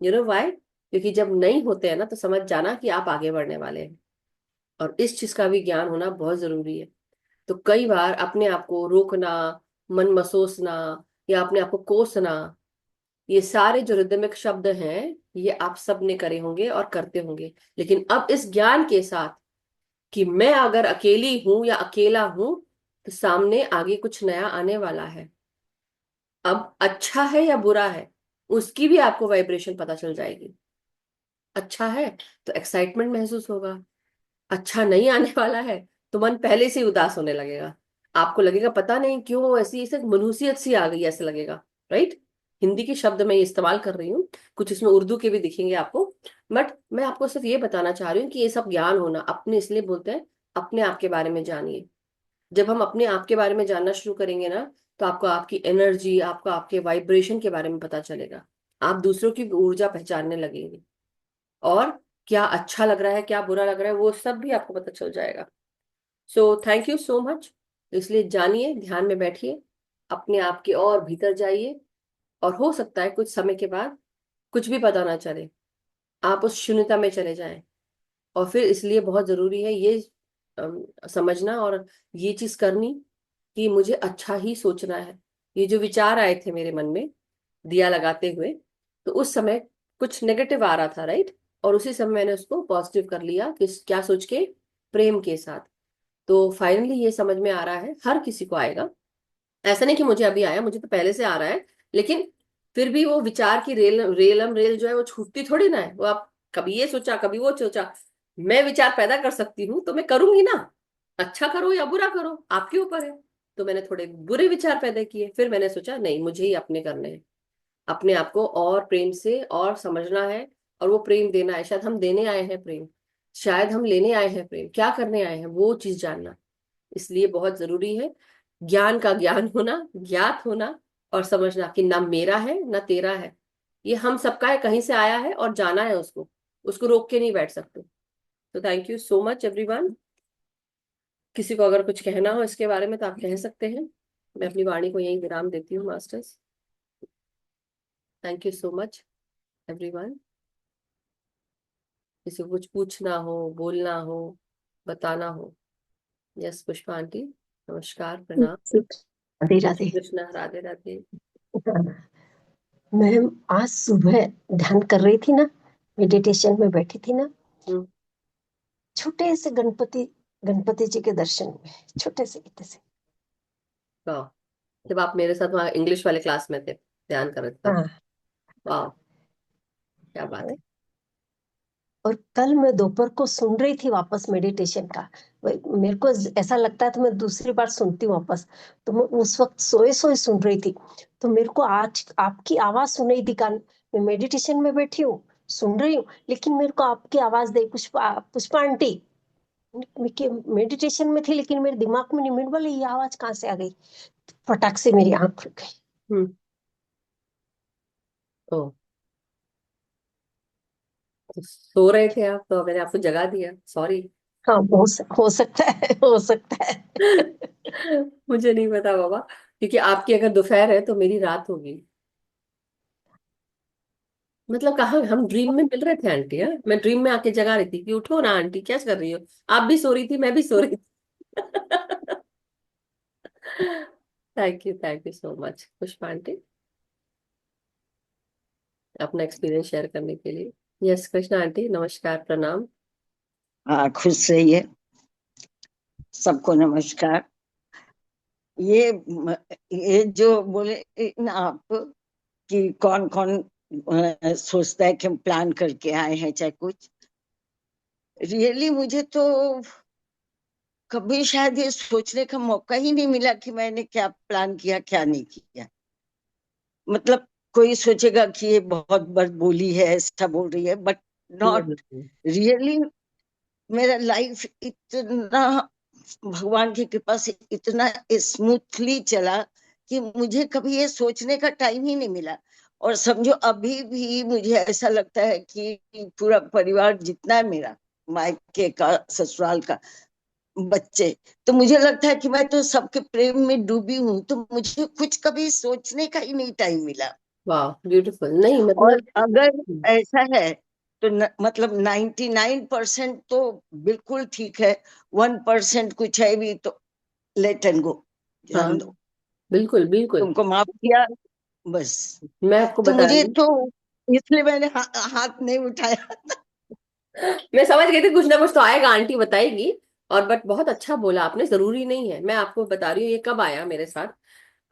You know why? क्योंकि जब नहीं होते हैं ना, तो समझ जाना कि आप आगे बढ़ने वाले हैं। और इस चीज का भी ज्ञान होना बहुत जरूरी है। तो कई बार अपने आप को रोकना, मन मसोसना, या अपने आप को कोसना, ये सारे जो रिदमिक शब्द हैं, ये आप सब ने करे होंगे और करते होंगे। लेकिन अब इस ज्ञान के साथ कि मैं अगर अकेली हूं या अकेला हूं, तो सामने आगे कुछ नया आने वाला है। अब अच्छा है या बुरा है, उसकी भी आपको वाइब्रेशन पता चल जाएगी। अच्छा है तो एक्साइटमेंट महसूस होगा, अच्छा नहीं आने वाला है तो मन पहले से ही उदास होने लगेगा। आपको लगेगा पता नहीं क्यों ऐसी ऐसे मनहूसियत सी आ गई, ऐसे लगेगा। राइट। हिंदी के शब्द मैं इस्तेमाल कर रही हूँ, कुछ इसमें उर्दू के भी दिखेंगे आपको। बट मैं आपको सिर्फ ये बताना चाह रही हूँ कि ये सब ज्ञान होना अपने, इसलिए बोलते हैं अपने आप के बारे में जानिए। जब हम अपने आप के बारे में जानना शुरू करेंगे ना, तो आपको आपकी एनर्जी, आपको आपके वाइब्रेशन के बारे में पता चलेगा। आप दूसरों की ऊर्जा पहचानने लगेंगे, और क्या अच्छा लग रहा है क्या बुरा लग रहा है वो सब भी आपको पता चल जाएगा। So thank you so much. इसलिए जानिए, ध्यान में बैठिए, अपने आप के और भीतर जाइए, और हो सकता है कुछ समय के बाद कुछ भी पता ना चले, आप उस शून्यता में चले जाएं। और फिर इसलिए बहुत जरूरी है ये समझना और ये चीज करनी कि मुझे अच्छा ही सोचना है। ये जो विचार आए थे मेरे मन में दिया लगाते हुए, तो उस समय कुछ नेगेटिव आ रहा था, राइट। और उसी समय मैंने उसको पॉजिटिव कर लिया कि क्या सोच के, प्रेम के साथ। तो फाइनली ये समझ में आ रहा है, हर किसी को आएगा। ऐसा नहीं कि मुझे अभी आया, मुझे तो पहले से आ रहा है। लेकिन फिर भी वो विचार की रेल जो है वो छूटती थोड़ी ना है। वो आप कभी ये सोचा कभी वो सोचा, मैं विचार पैदा कर सकती हूँ तो मैं करूंगी ना। अच्छा करो या बुरा करो आपके ऊपर है। तो मैंने थोड़े बुरे विचार पैदा किए, फिर मैंने सोचा नहीं, मुझे ही अपने करने हैं। अपने आप को और प्रेम से और समझना है, और वो प्रेम देना है। शायद हम देने आए हैं प्रेम, शायद हम लेने आए हैं प्रेम, क्या करने आए हैं वो चीज जानना। इसलिए बहुत जरूरी है ज्ञान का ज्ञान होना, ज्ञात होना, और समझना कि ना मेरा है ना तेरा है। ये हम सबका है, कहीं से आया है और जाना है उसको, उसको रोक के नहीं बैठ सकते। तो thank you so much everyone. किसी को अगर कुछ कहना हो इसके बारे में तो आप कह सकते हैं। मैं अपनी वाणी को यहीं विराम देती हूँ masters. Thank you so much everyone. किसी को कुछ पूछना हो, बोलना हो, बताना हो। यस पुष्पा आंटी, नमस्कार, प्रणाम।
राधे
जय श्री
राधे।
कृष्णा, राधे राधे।
मैं आज सुबह ध्यान कर रही थी ना, मेडिटेशन में बैठी थी ना,
हम्म।
छोटे से गणपति गणपति जी के दर्शन हुए, छोटे से इतने से।
वाह। जब आप मेरे साथ वहाँ इंग्लिश वाले क्लास में थे, ध्यान कर रहे थे तब।
हाँ।
वाह, क्या बात है।
और कल मैं दोपहर को सुन रही थी वापस मेडिटेशन का। मेरे को ऐसा लगता है तो मैं दूसरी बार सुनती हूँ वापस। तो मैं उस वक्त सोए सोए सुन रही थी, तो मेरे को आज आपकी आवाज सुनाई दी कान। मैं मेडिटेशन में बैठी हूँ, सुन रही हूँ, लेकिन मेरे को आपकी आवाज दे, पुष्पा पुष्पा आंटी। मेडिटेशन में थी लेकिन मेरे दिमाग में नहीं, मेरे बोले ये आवाज कहाँ से आ गई। फटाक से मेरी आंख खुल गई।
हम्म। ओ, तो सो रहे थे आप तो मैंने आपको जगा दिया, सॉरी।
हाँ, हो सकता है, हो सकता है।
मुझे नहीं पता बाबा, क्योंकि आपकी अगर दोपहर है तो मेरी रात होगी। मतलब कहाँ हम ड्रीम में मिल रहे थे आंटी? है, मैं ड्रीम में आके जगा रही थी कि उठो ना आंटी, क्या कर रही हो। आप भी सो रही थी, मैं भी सो रही थी। Thank you so much Pushpa aunty, अपना एक्सपीरियंस शेयर करने के लिए। यस कृष्णा आंटी, नमस्कार, प्रणाम।
हाँ, खुश रहिए। सबको नमस्कार। ये जो बोले ना आप, कि कौन कौन सोचता है कि हम प्लान करके आए हैं चाहे कुछ। रियली मुझे तो कभी शायद ये सोचने का मौका ही नहीं मिला कि मैंने क्या प्लान किया क्या नहीं किया। मतलब कोई सोचेगा कि ये बहुत बड़बोली है, ऐसा बोल रही है, बट नॉट
नहीं।
रियली। मेरा लाइफ इतना भगवान की कृपा से इतना स्मूथली चला कि मुझे कभी ये सोचने का टाइम ही नहीं मिला। और समझो अभी भी मुझे ऐसा लगता है कि पूरा परिवार जितना है मेरा, मायके का ससुराल का, बच्चे, तो मुझे लगता है कि मैं तो सबके प्रेम में डूबी हूँ, तो मुझे कुछ कभी सोचने का ही नहीं टाइम मिला।
वाह ब्यूटीफुल, नहीं
और
मतलब।
अगर ऐसा है तो मतलब 99% तो बिल्कुल ठीक है, 1% कुछ है भी तो लेट एंड गो,
हाँ,
जान दो,
बिल्कुल बिल्कुल।
तुमको माफ किया, बस।
मैं आपको
तो
बता
मुझे
रही
तो इसलिए मैंने हाथ नहीं उठाया।
मैं समझ गई थी कुछ ना कुछ तो आएगा, आंटी बताएगी। और बट बहुत अच्छा बोला आपने, जरूरी नहीं है। मैं आपको बता रही हूँ ये कब आया मेरे साथ।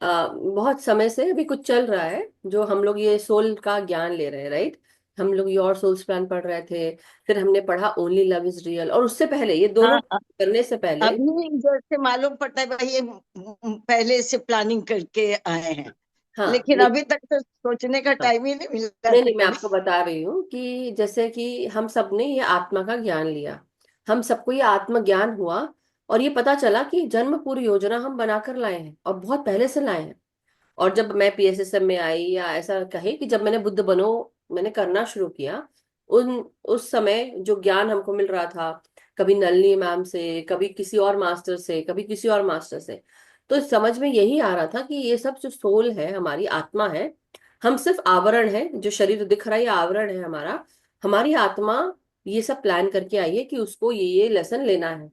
बहुत समय से अभी कुछ चल रहा है, जो हम लोग ये सोल का ज्ञान ले रहे हैं, राइट। हम लोग योर सोल्स प्लान पढ़ रहे थे, फिर हमने पढ़ा ओनली लव इज रियल, और उससे पहले ये दोनों
हाँ,
करने से पहले।
अभी जैसे मालूम पड़ता है भाई ये पहले से प्लानिंग करके आए हैं,
हाँ,
लेकिन अभी तक तो सोचने का
हाँ,
टाइम ही नहीं मिला
नहीं
था
नहीं, मैं
कभी।
आपको बता रही हूँ कि जैसे कि हम सब ने ये आत्मा का ज्ञान लिया, हम सबको ये आत्म ज्ञान हुआ, और ये पता चला कि जन्म पूर्व योजना हम बनाकर लाए हैं और बहुत पहले से लाए हैं। और जब मैं पीएसएसएम में आई, या ऐसा कहे कि जब मैंने बुद्ध बनो मैंने करना शुरू किया, उन उस समय जो ज्ञान हमको मिल रहा था, कभी नलिनी मैम से, कभी किसी और मास्टर से, कभी किसी और मास्टर से, तो समझ में यही आ रहा था कि ये सब जो सोल है, हमारी आत्मा है, हम सिर्फ आवरण है। जो शरीर दिख रहा है ये आवरण है हमारा। हमारी आत्मा ये सब प्लान करके आई है कि उसको ये लेसन लेना है।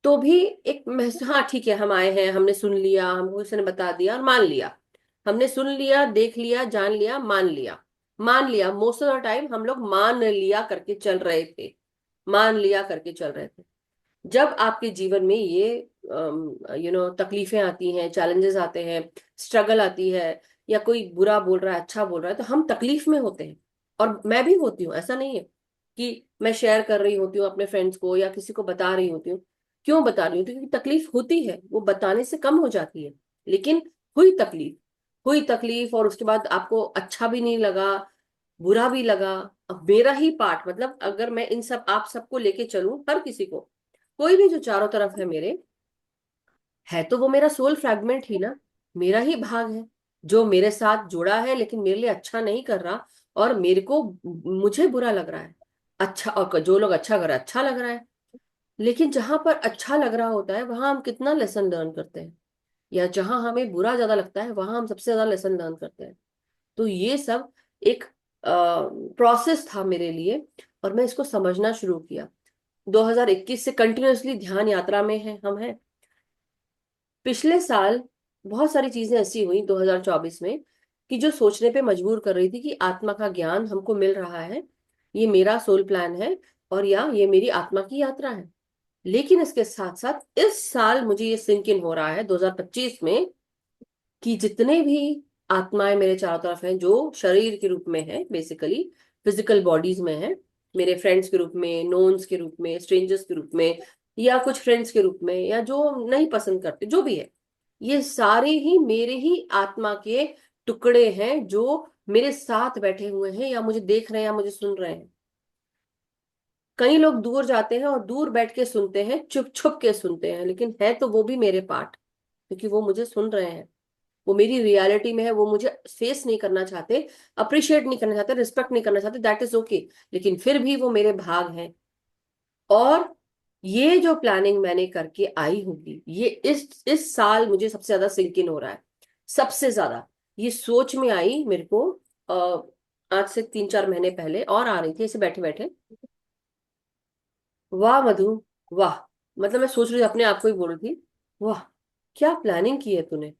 तो भी एक हाँ ठीक है, हम आए हैं, हमने सुन लिया, हमको किसी ने बता दिया और मान लिया। हमने सुन लिया, देख लिया, जान लिया, मान लिया। मान लिया, मोस्ट ऑफ द टाइम हम लोग मान लिया करके चल रहे थे, मान लिया करके चल रहे थे। जब आपके जीवन में ये तकलीफें आती हैं, चैलेंजेस आते हैं, स्ट्रगल आती है, या कोई बुरा बोल रहा है, अच्छा बोल रहा है, तो हम तकलीफ में होते हैं। और मैं भी होती हूँ, ऐसा नहीं है कि मैं शेयर कर रही होती हूँ अपने फ्रेंड्स को या किसी को बता रही होती हूँ। क्यों बता रही हूँ? क्योंकि तकलीफ होती है, वो बताने से कम हो जाती है। लेकिन हुई तकलीफ, हुई तकलीफ, और उसके बाद आपको अच्छा भी नहीं लगा, बुरा भी लगा। अब मेरा ही पार्ट, मतलब अगर मैं इन सब आप सबको लेके चलूं, हर किसी को, कोई भी जो चारों तरफ है मेरे, है तो वो मेरा सोल फ्रैगमेंट ही ना, मेरा ही भाग है, जो मेरे साथ जुड़ा है लेकिन मेरे लिए अच्छा नहीं कर रहा, और मेरे को, मुझे बुरा लग रहा है। अच्छा, और जो लोग अच्छा कर रहे हैं अच्छा लग रहा है। लेकिन जहां पर अच्छा लग रहा होता है वहां हम कितना लेसन लर्न करते हैं, या जहां हमें बुरा ज्यादा लगता है वहां हम सबसे ज्यादा लेसन लर्न करते हैं। तो ये सब एक प्रोसेस था मेरे लिए, और मैं इसको समझना शुरू किया। 2021 से कंटिन्यूअसली ध्यान यात्रा में है हम हैं। पिछले साल बहुत सारी चीजें ऐसी हुई 2024 में, कि जो सोचने पे मजबूर कर रही थी कि आत्मा का ज्ञान हमको मिल रहा है, ये मेरा सोल प्लान है, और या ये मेरी आत्मा की यात्रा है। लेकिन इसके साथ साथ इस साल मुझे ये सिंक इन हो रहा है 2025 में, कि जितने भी आत्माएं मेरे चारों तरफ हैं, जो शरीर के रूप में है, बेसिकली फिजिकल बॉडीज में है, मेरे फ्रेंड्स के रूप में, नोन्स के रूप में, स्ट्रेंजर्स के रूप में, या कुछ फ्रेंड्स के रूप में, या जो नहीं पसंद करते, जो भी है, ये सारे ही मेरे ही आत्मा के टुकड़े हैं, जो मेरे साथ बैठे हुए हैं, या मुझे देख रहे हैं, या मुझे सुन रहे हैं। कई लोग दूर जाते हैं और दूर बैठ के सुनते हैं, चुप छुप के सुनते हैं, लेकिन है तो वो भी मेरे पार्ट, क्योंकि वो मुझे सुन रहे हैं, वो मेरी रियलिटी में है, वो मुझे फेस नहीं करना चाहते, अप्रिशिएट नहीं करना चाहते, रिस्पेक्ट नहीं करना चाहते, दैट इज ओके, लेकिन फिर भी वो मेरे भाग हैं। और ये जो प्लानिंग मैंने करके आई होगी, ये इस साल मुझे सबसे ज्यादा सिंक इन हो रहा है। सबसे ज्यादा ये सोच में आई मेरे को, आज से 3-4 महीने पहले, और आ रही थी ऐसे बैठे बैठे। वाह मधु, वाह। मतलब मैं सोच रही थी, अपने आप को ही बोल रही थी, वाह क्या प्लानिंग की है तूने।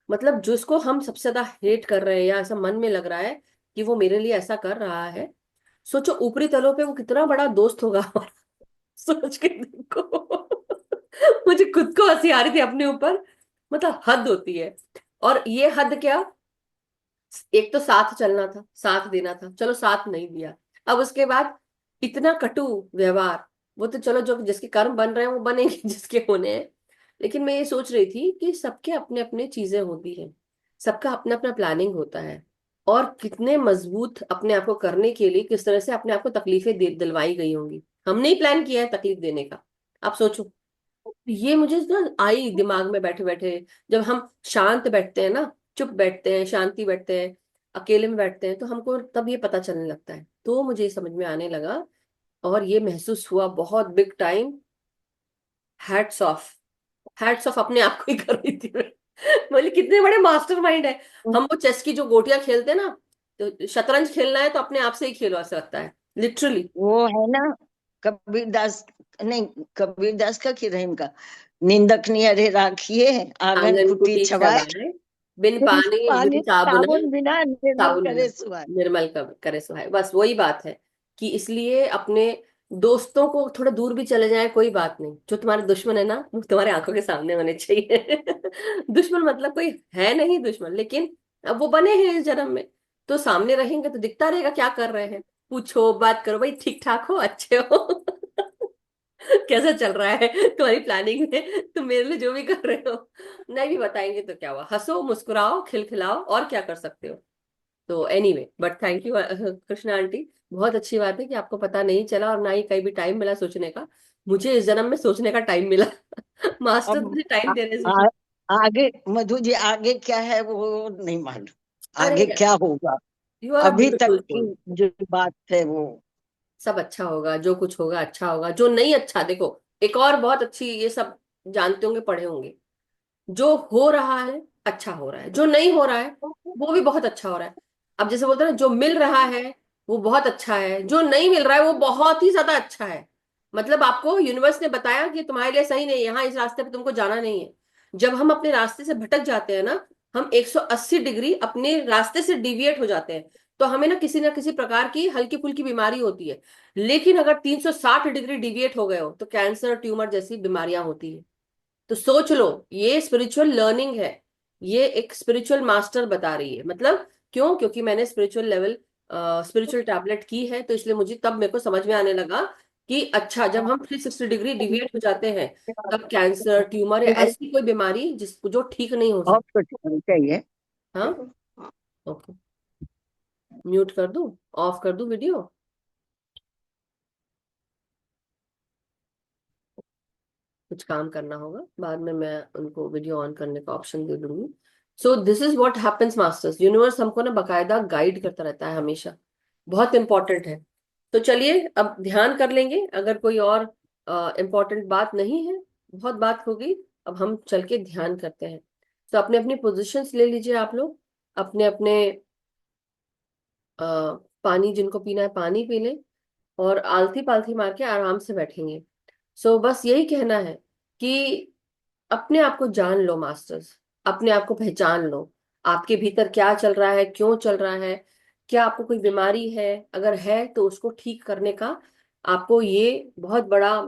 मतलब जिसको हम सबसे ज्यादा हेट कर रहे हैं, या ऐसा मन में लग रहा है कि वो मेरे लिए ऐसा कर रहा है, सोचो ऊपरी तलों पे वो कितना बड़ा दोस्त होगा हमारा। सोच के देखो। मुझे खुद को हंसी आ रही थी अपने ऊपर। मतलब हद होती है। और ये हद क्या, एक तो साथ चलना था, साथ देना था, चलो साथ नहीं दिया। अब उसके बाद इतना कटु व्यवहार, वो तो चलो जो जिसके कर्म बन रहे हैं वो बनेंगे, जिसके होने हैं। लेकिन मैं ये सोच रही थी कि सबके अपने अपने चीजें होती हैं, सबका अपना अपना प्लानिंग होता है, और कितने मजबूत अपने आप को करने के लिए किस तरह से अपने आप को तकलीफें दिलवाई गई होंगी। हमने ही प्लान किया है तकलीफ देने का। आप सोचो, ये मुझे ना आई दिमाग में बैठे बैठे। जब हम शांत बैठते हैं ना, चुप बैठते हैं, शांति बैठते हैं, अकेले में बैठते हैं, तो हमको तब ये पता चलने लगता है, तो मुझे समझ में आने लगा। और ये महसूस हुआ बहुत big time. Hats off, hats off अपने आप को ही कर रही थी मैं। बोले कितने बड़े मास्टर माइंड है। हम वो चेस की जो गोटियां खेलते हैं ना, तो शतरंज खेलना है तो अपने आप से ही खेलो, ऐसा लगता है लिटरली।
वो है ना, कबीर दास, नहीं, कबीर दास का कि रहीम का, निंदक नियरे राखिए आंगन
आंगन
कुटी
कुटी
छवाए,
छवाए, बिन पानी बिन
पानी
साबुन,
साबुन बिना निर्मल
साबुन बिना
करे सुहाए।
निर्मल करे सुहाए। बस वही बात है, कि इसलिए अपने दोस्तों को थोड़ा दूर भी चले जाए कोई बात नहीं, जो तुम्हारे दुश्मन है ना वो तुम्हारे आंखों के सामने होने चाहिए। दुश्मन मतलब कोई है नहीं दुश्मन, लेकिन अब वो बने हैं इस जन्म में, तो सामने रहेंगे तो दिखता रहेगा क्या कर रहे हैं। पूछो, बात करो, भाई ठीक ठाक हो, अच्छे हो। कैसा चल रहा है तुम्हारी प्लानिंग में, तुम मेरे लिए जो भी कर रहे हो। नहीं भी बताएंगे तो क्या हुआ, हंसो मुस्कुराओ खिलखिलाओ, और क्या कर सकते हो। तो anyway, but thank you Krishna aunty. बहुत अच्छी बात है कि आपको पता नहीं चला और ना ही कहीं भी टाइम मिला सोचने का। मुझे इस जन्म में सोचने का टाइम मिला। मास्टर
अब
मुझे टाइम दे रहे हैं
आ,
सोचने।
आगे मधु जी, आगे क्या है वो नहीं मालूम,
अरे
आगे क्या होगा।
यू आर अ
अभी तक
ब्यूटीफुल
की
सोल।
जो बात है वो
सब अच्छा होगा, जो कुछ होगा अच्छा होगा, जो नहीं अच्छा देखो। एक और बहुत अच्छी, ये सब जानते होंगे पढ़े होंगे, जो हो रहा है अच्छा हो रहा है, जो नहीं हो रहा है वो भी बहुत अच्छा हो रहा है। अब जैसे बोलते हैं ना, जो मिल रहा है वो बहुत अच्छा है, जो नहीं मिल रहा है वो बहुत ही ज्यादा अच्छा है। मतलब आपको यूनिवर्स ने बताया कि तुम्हारे लिए सही नहीं है, यहाँ इस रास्ते पे तुमको जाना नहीं है। जब हम अपने रास्ते से भटक जाते हैं ना, हम 180 डिग्री अपने रास्ते से डिविएट हो जाते हैं, तो हमें ना किसी प्रकार की हल्की फुल्की बीमारी होती है। लेकिन अगर 360 डिग्री डिविएट हो गए हो तो कैंसर, ट्यूमर जैसी बीमारियां होती है। तो सोच लो, ये स्पिरिचुअल लर्निंग है, ये एक स्पिरिचुअल मास्टर बता रही है। मतलब क्यों? क्योंकि मैंने स्पिरिचुअल लेवल स्पिरिचुअल टैबलेट की है, तो इसलिए मुझे तब मेरे को समझ में आने लगा कि अच्छा, जब हम 360 डिग्री डिविएट हो जाते हैं, तब कैंसर, ट्यूमर या ऐसी कोई बीमारी जिसको जो ठीक नहीं हो
और
सकती।
कुछ होना चाहिए।
हाँ, ओके, म्यूट कर दूं, ऑफ कर दूं वीडियो? कुछ काम करना होगा, बाद में मैं उनको वीडियो ऑन करने का ऑप्शन दे दूंगी। So this is what happens masters, universe हमको ना बकायदा गाइड करता रहता है हमेशा, बहुत इंपॉर्टेंट है। तो चलिए अब ध्यान कर लेंगे, अगर कोई और इम्पोर्टेंट बात नहीं है, बहुत बात हो गई। अब हम चल के ध्यान करते हैं। तो अपने अपनी पोजिशंस ले लीजिए आप लोग, अपने अपने पानी, जिनको पीना है पानी पी लें, और आलती पालथी मार के आराम से बैठेंगे। सो बस यही कहना है कि अपने आप को जान लो मास्टर्स, अपने आप को पहचान लो। आपके भीतर क्या चल रहा है, क्यों चल रहा है, क्या आपको कोई बीमारी है, अगर है तो उसको ठीक करने का आपको ये बहुत बड़ा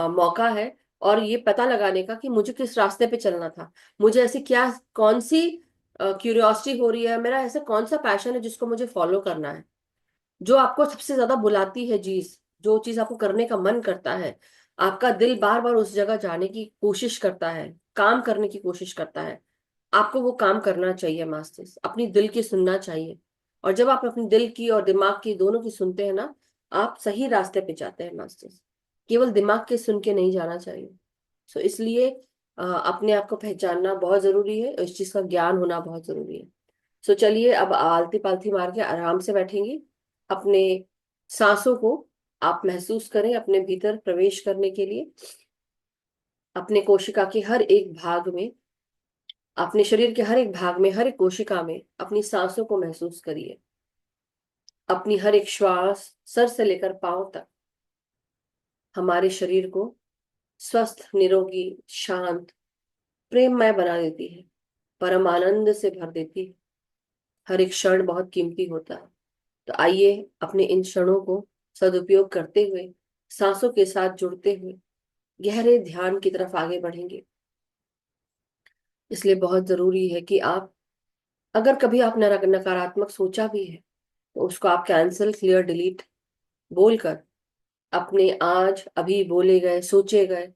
मौका है। और ये पता लगाने का कि मुझे किस रास्ते पे चलना था, मुझे ऐसी क्या कौन सी क्यूरियोसिटी हो रही है, मेरा ऐसा कौन सा पैशन है जिसको मुझे फॉलो करना है। जो आपको सबसे ज्यादा बुलाती है चीज, जो चीज आपको करने का मन करता है, आपका दिल बार बार उस जगह जाने की कोशिश करता है, काम करने की कोशिश करता है, आपको वो काम करना चाहिए मास्टर्स, अपनी दिल की सुनना चाहिए। और जब आप अपने दिल की और दिमाग की दोनों की सुनते हैं ना, आप सही रास्ते पे जाते हैं मास्टर्स। केवल दिमाग के सुन के नहीं जाना चाहिए। सो इसलिए अपने आप को पहचानना बहुत जरूरी है, इस चीज का ज्ञान होना बहुत जरूरी है। सो चलिए अब आलती पालती मार के आराम से बैठेंगे। अपने सांसों को आप महसूस करें अपने भीतर प्रवेश करने के लिए। अपने कोशिका के हर एक भाग में, अपने शरीर के हर एक भाग में, हर एक कोशिका में अपनी सांसों को महसूस करिए। अपनी हर एक श्वास सर से लेकर पांव तक हमारे शरीर को स्वस्थ, निरोगी, शांत, प्रेममय बना देती है, परम आनंद से भर देती है। हर एक क्षण बहुत कीमती होता है। तो आइए अपने इन क्षणों को सदुपयोग करते हुए, सांसों के साथ जुड़ते हुए गहरे ध्यान की तरफ आगे बढ़ेंगे। इसलिए बहुत जरूरी है कि आप, अगर कभी आप नकारात्मक सोचा भी है, तो उसको आप कैंसिल, क्लियर, डिलीट बोलकर अपने आज अभी बोले गए, सोचे गए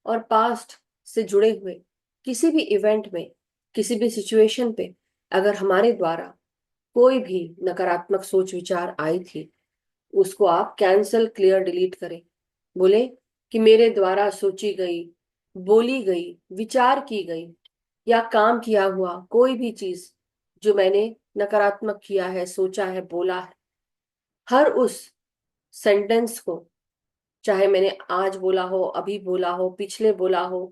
और पास्ट से जुड़े हुए किसी भी इवेंट में, किसी भी सिचुएशन पे अगर हमारे द्वारा कोई भी नकारात्मक सोच विचार आई थी, उसको आप कैंसल, क्लियर, डिलीट करें। बोले कि मेरे द्वारा सोची गई, बोली गई, विचार की गई या काम किया हुआ कोई भी चीज जो मैंने नकारात्मक किया है, सोचा है, बोला है, हर उस सेंटेंस को, चाहे मैंने आज बोला हो, अभी बोला हो, पिछले बोला हो,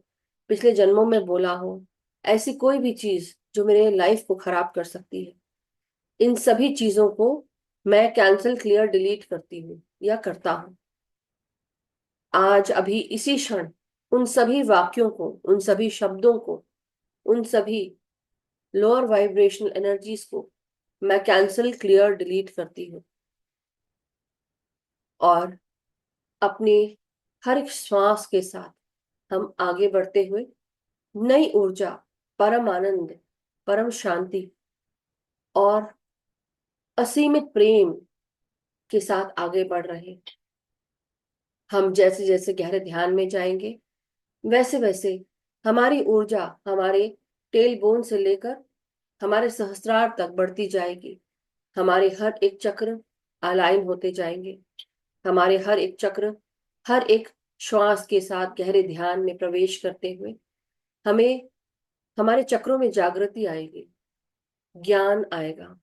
पिछले जन्मों में बोला हो, ऐसी कोई भी चीज जो मेरे लाइफ को खराब कर सकती है, इन सभी चीजों को मैं कैंसिल, क्लियर, डिलीट करती हूँ या करता हूँ। आज अभी इसी क्षण उन सभी वाक्यों को, उन सभी शब्दों को, उन सभी लोअर वाइब्रेशनल एनर्जीज को मैं कैंसिल, क्लियर, डिलीट करती हूँ। और अपनी हर एक श्वास के साथ हम आगे बढ़ते हुए नई ऊर्जा, परम आनंद, परम शांति और असीमित प्रेम के साथ आगे बढ़ रहे हैं। हम जैसे जैसे गहरे ध्यान में जाएंगे वैसे वैसे हमारी ऊर्जा हमारे टेल बोन से लेकर हमारे सहस्त्रार तक बढ़ती जाएगी। हमारे हर एक चक्र अलाइन होते जाएंगे। हमारे हर एक चक्र हर एक श्वास के साथ गहरे ध्यान में प्रवेश करते हुए हमें हमारे चक्रों में जागृति आएगी, ज्ञान आएगा।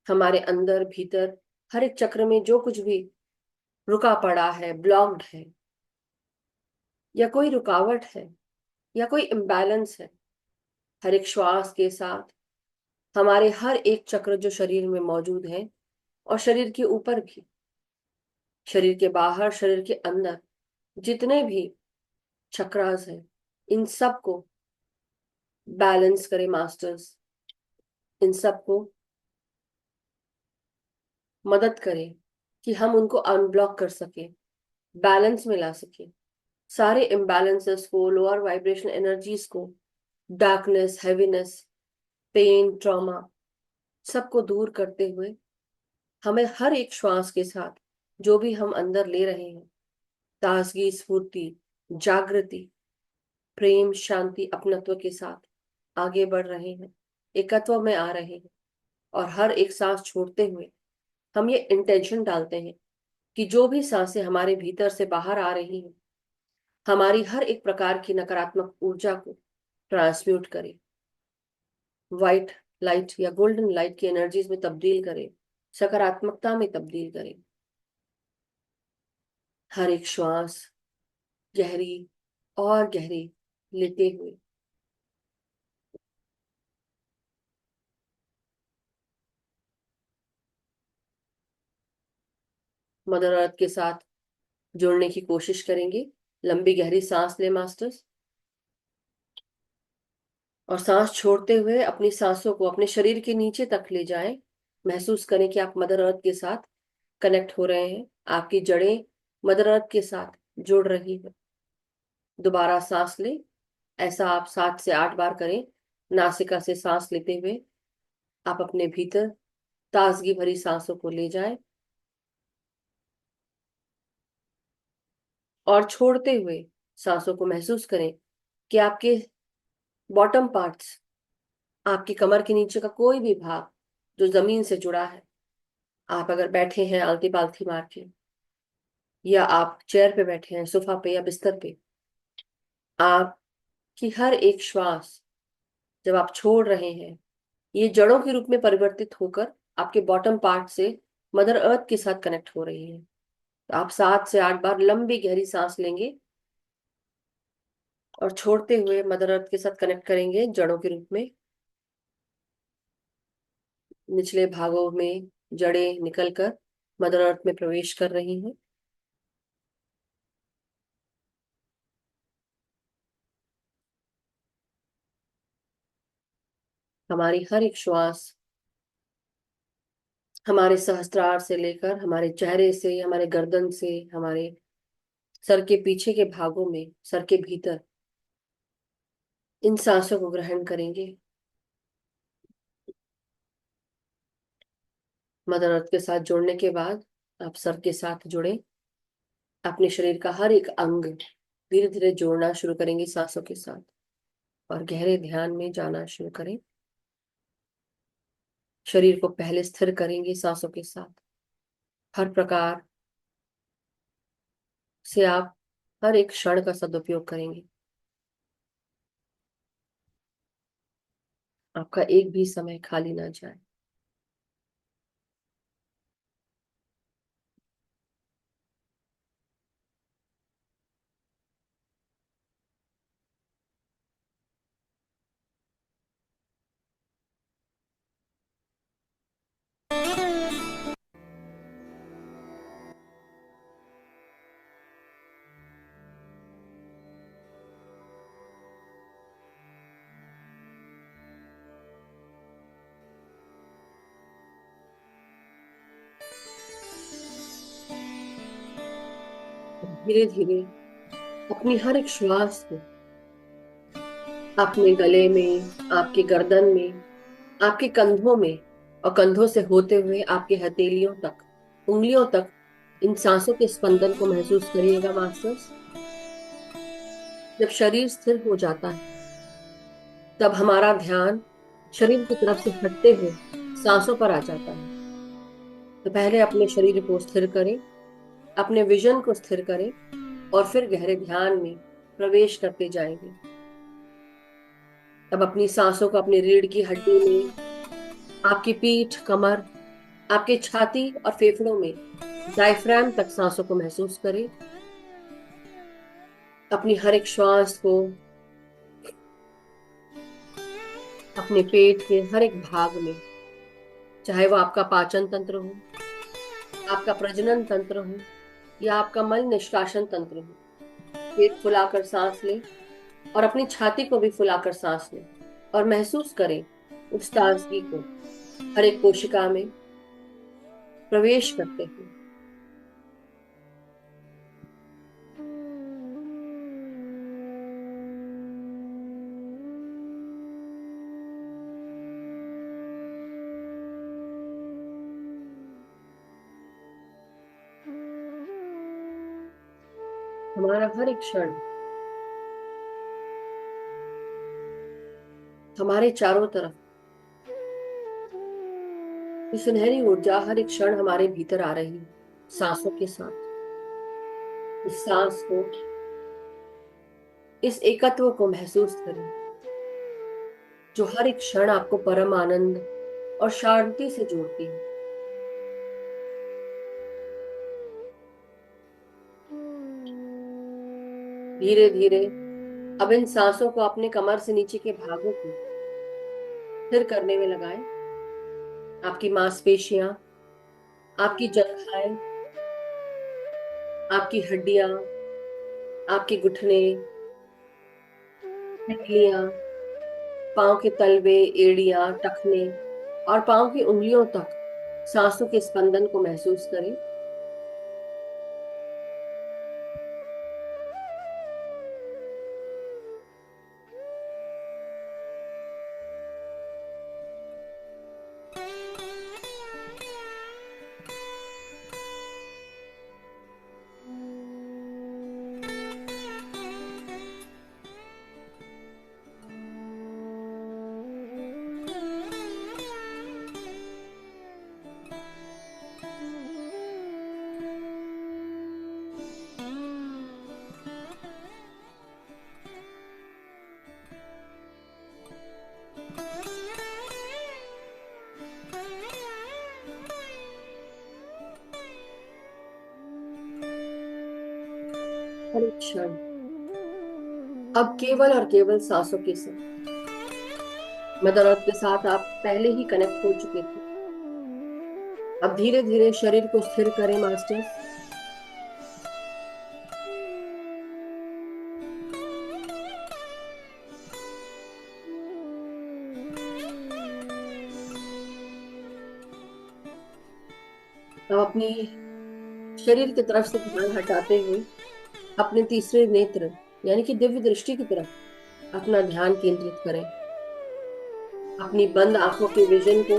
हमारे अंदर भीतर हर एक चक्र में जो कुछ भी रुका पड़ा है, ब्लॉक्ड है, या कोई रुकावट है या कोई इम्बैलेंस है, हर एक श्वास के साथ हमारे हर एक चक्र जो शरीर में मौजूद है और शरीर के ऊपर भी, शरीर के बाहर, शरीर के अंदर जितने भी चक्रास हैं, इन सब को बैलेंस करें मास्टर्स। इन सब को मदद करें कि हम उनको अनब्लॉक कर सकें, बैलेंस में ला सकें। सारे इम्बैलेंसेस को, लोअर वाइब्रेशन एनर्जीज को, डार्कनेस, हैवीनेस, पेन, ट्रॉमा, सबको दूर करते हुए हमें हर एक श्वास के साथ जो भी हम अंदर ले रहे हैं, ताजगी, स्फूर्ति, जागृति, प्रेम, शांति, अपनत्व के साथ आगे बढ़ रहे हैं, एकत्व में आ रहे हैं। और हर एक सांस छोड़ते हुए हम ये इंटेंशन डालते हैं कि जो भी सांसें हमारे भीतर से बाहर आ रही हैं हमारी हर एक प्रकार की नकारात्मक ऊर्जा को ट्रांसम्यूट करें, व्हाइट लाइट या गोल्डन लाइट की एनर्जीज में तब्दील करें, सकारात्मकता में तब्दील करें। हर एक श्वास गहरी और गहरी लेते हुए मदर अर्थ के साथ जुड़ने की कोशिश करेंगे। लंबी गहरी सांस ले मास्टर्स, और सांस छोड़ते हुए अपनी सांसों को अपने शरीर के नीचे तक ले जाएं। महसूस करें कि आप मदर अर्थ के साथ कनेक्ट हो रहे हैं, आपकी जड़ें मदर अर्थ के साथ जुड़ रही है। दोबारा सांस लें। ऐसा आप 7 से 8 बार करें। नासिका से सांस लेते हुए आप अपने भीतर ताजगी भरी सांसों को ले जाएं, और छोड़ते हुए सांसों को महसूस करें कि आपके बॉटम पार्ट्स, आपकी कमर के नीचे का कोई भी भाग जो जमीन से जुड़ा है, आप अगर बैठे हैं आलती पालथी मार के, या आप चेयर पे बैठे हैं, सोफा पे या बिस्तर पे, आपकी हर एक श्वास जब आप छोड़ रहे हैं ये जड़ों के रूप में परिवर्तित होकर आपके बॉटम पार्ट से मदर अर्थ के साथ कनेक्ट हो रही है। तो आप 7 से 8 बार लंबी गहरी सांस लेंगे और छोड़ते हुए मदर अर्थ के साथ कनेक्ट करेंगे जड़ों के रूप में। निचले भागों में जड़ें निकलकर मदर अर्थ में प्रवेश कर रही हैं। हमारी हर एक श्वास हमारे सहस्त्रार से लेकर हमारे चेहरे से, हमारे गर्दन से, हमारे सर के पीछे के भागों में, सर के भीतर इन सांसों को ग्रहण करेंगे। मदर अर्थ के साथ जुड़ने के बाद आप सर के साथ जुड़े, अपने शरीर का हर एक अंग धीरे धीरे जोड़ना शुरू करेंगे सांसों के साथ, और गहरे ध्यान में जाना शुरू करें। शरीर को पहले स्थिर करेंगे सांसों के साथ। हर प्रकार से आप हर एक क्षण का सदुपयोग करेंगे। आपका एक भी समय खाली ना जाए। धीरे धीरे अपनी हर एक श्वास को अपने गले में, आपके गर्दन में, आपके कंधों में और कंधों से होते हुए आपके हथेलियों तक, उंगलियों तक इन सांसों के स्पंदन को महसूस करिएगा मास्टर्स। जब शरीर स्थिर हो जाता है तब हमारा ध्यान शरीर की तरफ से हटते हुए सांसों पर आ जाता है। तो पहले अपने शरीर को स्थिर करें, अपने विजन को स्थिर करें और फिर गहरे ध्यान में प्रवेश करते जाएंगे। अब अपनी सांसों को अपनी रीढ़ की हड्डी में, आपकी पीठ, कमर, आपके छाती और फेफड़ों में डायफ्राम तक सांसों को महसूस करें। अपनी हर एक श्वास को अपने पेट के हर एक भाग में, चाहे वो आपका पाचन तंत्र हो, आपका प्रजनन तंत्र हो या आपका मल निष्कासन तंत्र हो, पेट फुलाकर सांस लें और अपनी छाती को भी फुलाकर सांस लें और महसूस करें उस ताजगी को हर एक कोशिका में प्रवेश करते हैं। हमारा हर एक क्षण हमारे चारों तरफ ये सुनहरी ऊर्जा हर एक क्षण हमारे भीतर आ रही है सांसों के साथ। इस सांस को, इस एकत्व को महसूस करें जो हर एक क्षण आपको परम आनंद और शांति से जोड़ती है। धीरे धीरे अब इन सांसों को अपने कमर से नीचे के भागों को स्थिर करने में लगाएं। आपकी मांसपेशियां, आपकी जंघाएं, आपकी हड्डियां, आपके घुटने, हड्डियां, पांव के तलवे, एड़ियां, टखने और पांव की उंगलियों तक सांसों के स्पंदन को महसूस करें। हर एक क्षण अब केवल और केवल सांसों के साथ, मदर अर्थ के साथ आप पहले ही कनेक्ट हो चुके थे। अब धीरे धीरे शरीर को स्थिर करें मास्टर्स। अब अपनी शरीर की तरफ से ध्यान हटाते हुए अपने तीसरे नेत्र यानी कि दिव्य दृष्टि की तरफ अपना ध्यान केंद्रित करें। अपनी बंद आंखों के विजन को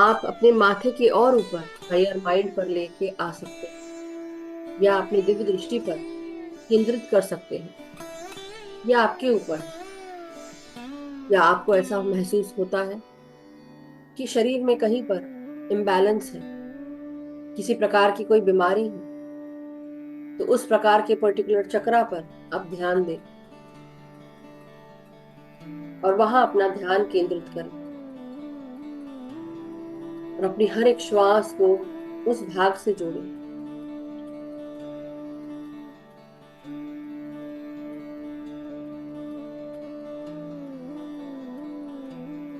आप अपने माथे के और ऊपर हायर माइंड पर लेके आ सकते हैं या अपनी दिव्य दृष्टि पर केंद्रित कर सकते हैं या आपके ऊपर, या आपको ऐसा महसूस होता है कि शरीर में कहीं पर इम्बैलेंस है, किसी प्रकार की कोई बीमारी है, तो उस प्रकार के पर्टिकुलर चक्रा पर आप ध्यान दें और वहां अपना ध्यान केंद्रित करें और अपनी हर एक श्वास को उस भाग से जोड़ें।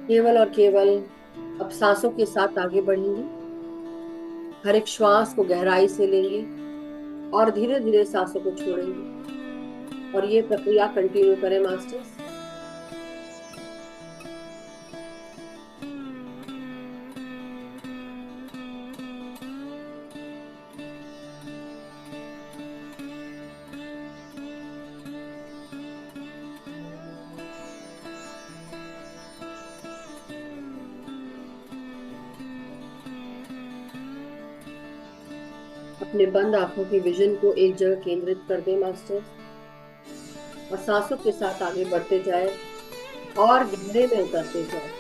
केवल और केवल अब सांसों के साथ आगे बढ़ेंगे, हर एक श्वास को गहराई से लेंगे और धीरे धीरे सांसों को छोड़ेंगे और ये प्रक्रिया कंटिन्यू करें मास्टर्स। अपने बंद आंखों की विजन को एक जगह केंद्रित कर दे मास्टर, और सांसों के साथ आगे बढ़ते जाए और गहरे में उतरते जाए।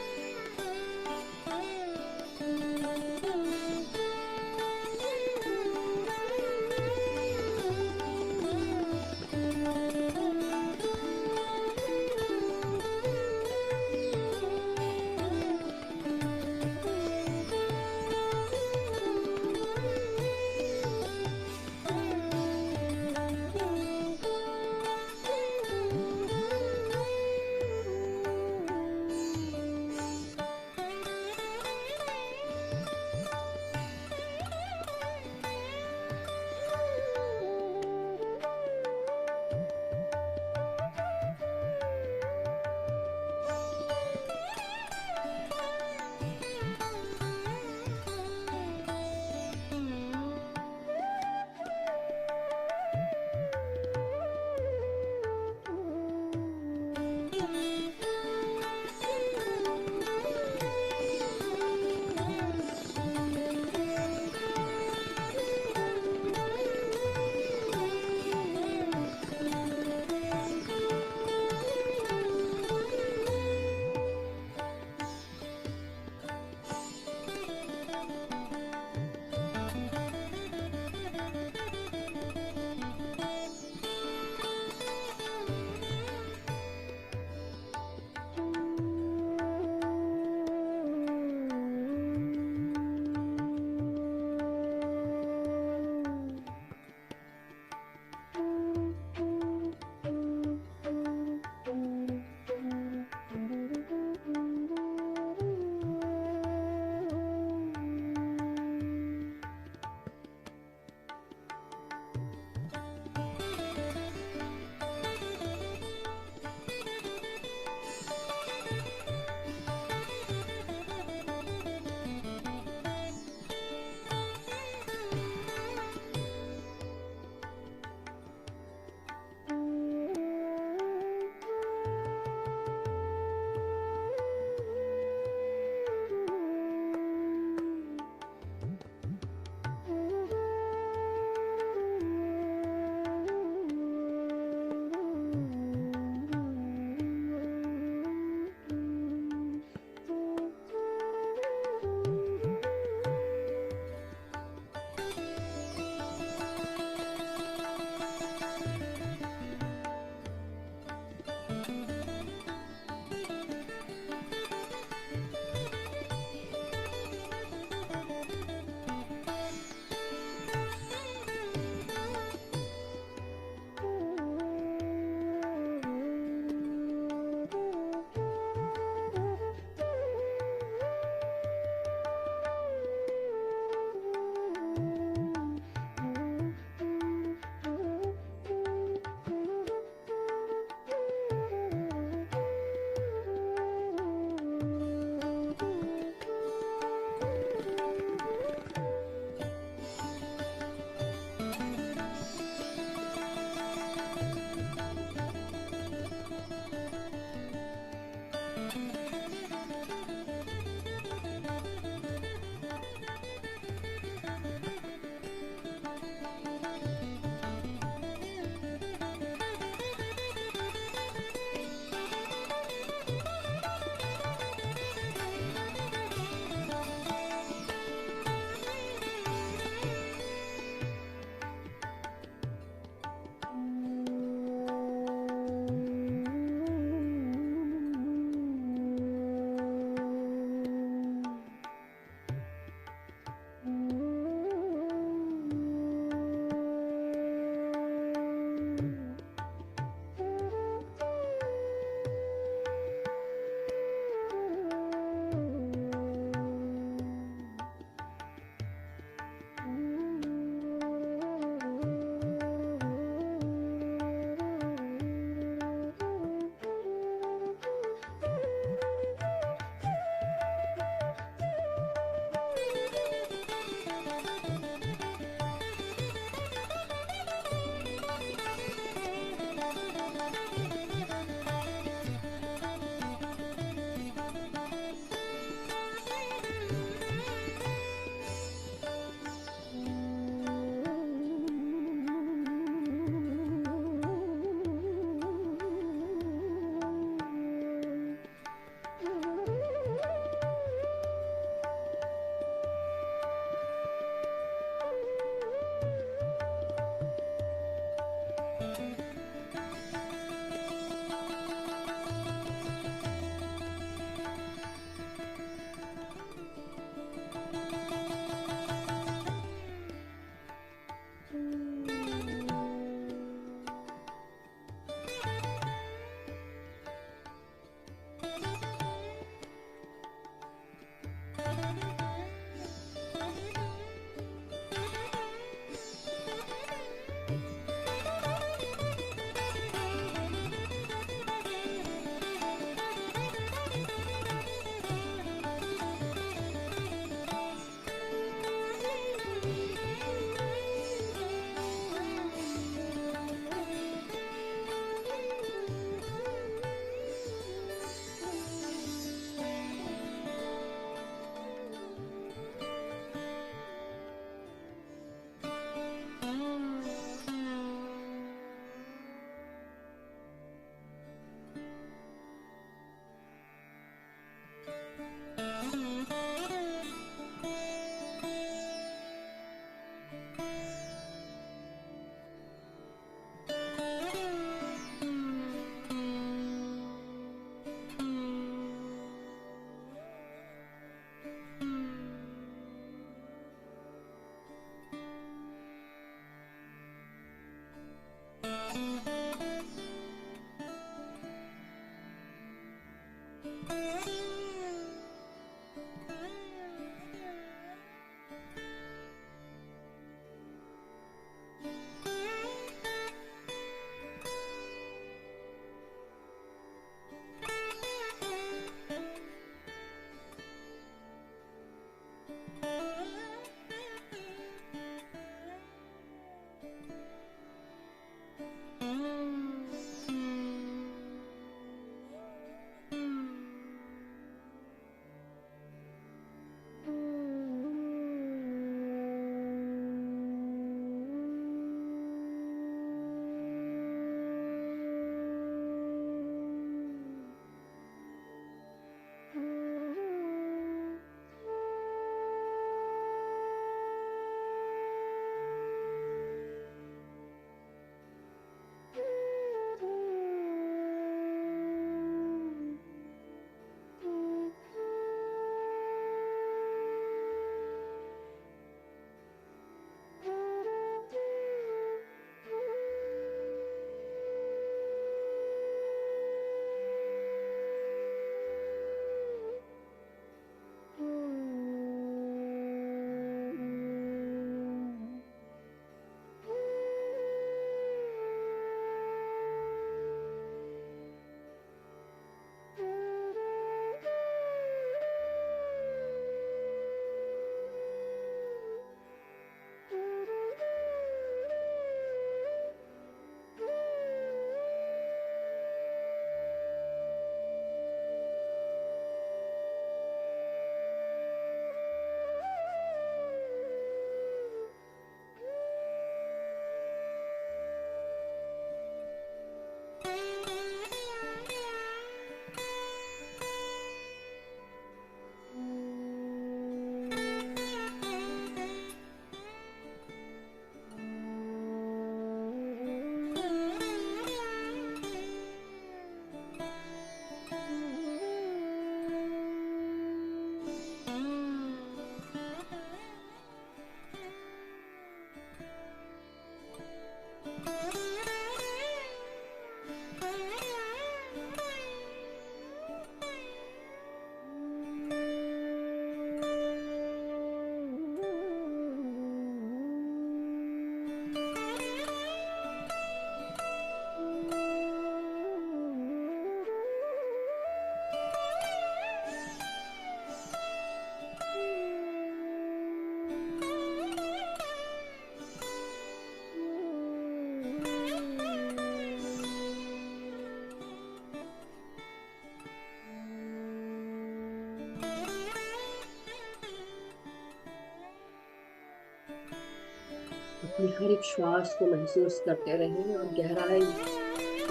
अपनी हर एक श्वास को महसूस करते रहें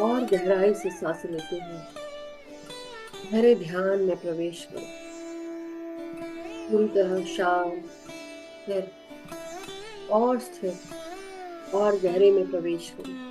और गहराई से सांस लेते हैं। गहरे ध्यान में प्रवेश करें, पूरी तरह शांत, स्थिर और गहरे में प्रवेश करें।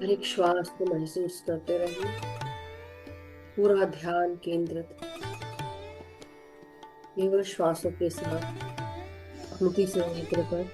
हर एक श्वास को महसूस करते रहिए, पूरा ध्यान केंद्रित केवल श्वासों के साथ, स्मृति से नेत्र पर।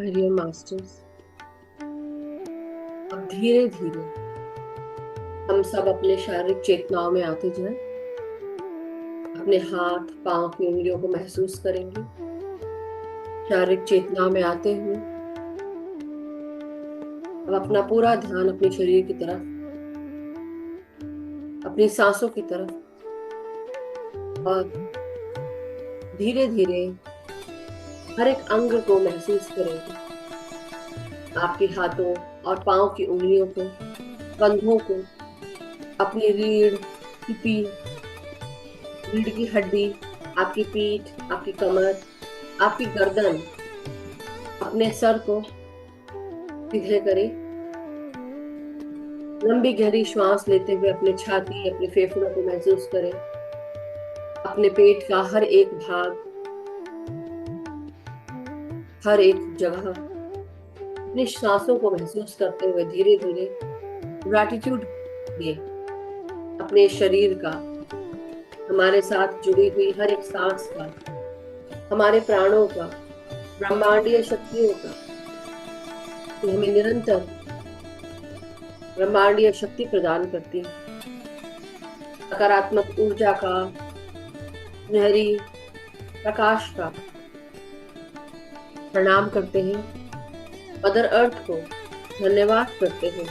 माय डियर मास्टर्स, अब धीरे धीरे हम सब अपने शारीरिक चेतनाओं में आते जाएं। अपने हाथ पांव की उंगलियों को महसूस करेंगे। शारीरिक चेतनाओं में आते हुए अब अपना पूरा ध्यान अपने शरीर की तरफ, अपनी सांसों की तरफ, और धीरे धीरे हर एक अंग को महसूस करेंगे। आपके हाथों और पांव की उंगलियों को, कंधों को, अपनी रीढ़ की हड्डी, आपकी पीठ, आपकी कमर, आपकी गर्दन, अपने सर को सीधे करें। लंबी गहरी श्वास लेते हुए अपने छाती, अपने फेफड़ों को महसूस करें। अपने पेट का हर एक भाग, हर एक जगह अपनी सांसों को महसूस करते हुए धीरे धीरे ग्रैटिट्यूड दें अपने शरीर का, हमारे साथ जुड़ी हुई हर एक सांस का, हमारे प्राणों का, ब्रह्मांडीय शक्तियों का, कि हमें निरंतर ब्रह्मांडीय शक्ति प्रदान करती है। सकारात्मक ऊर्जा का, सुनहरी प्रकाश का प्रणाम करते हैं। मदर अर्थ को धन्यवाद करते हैं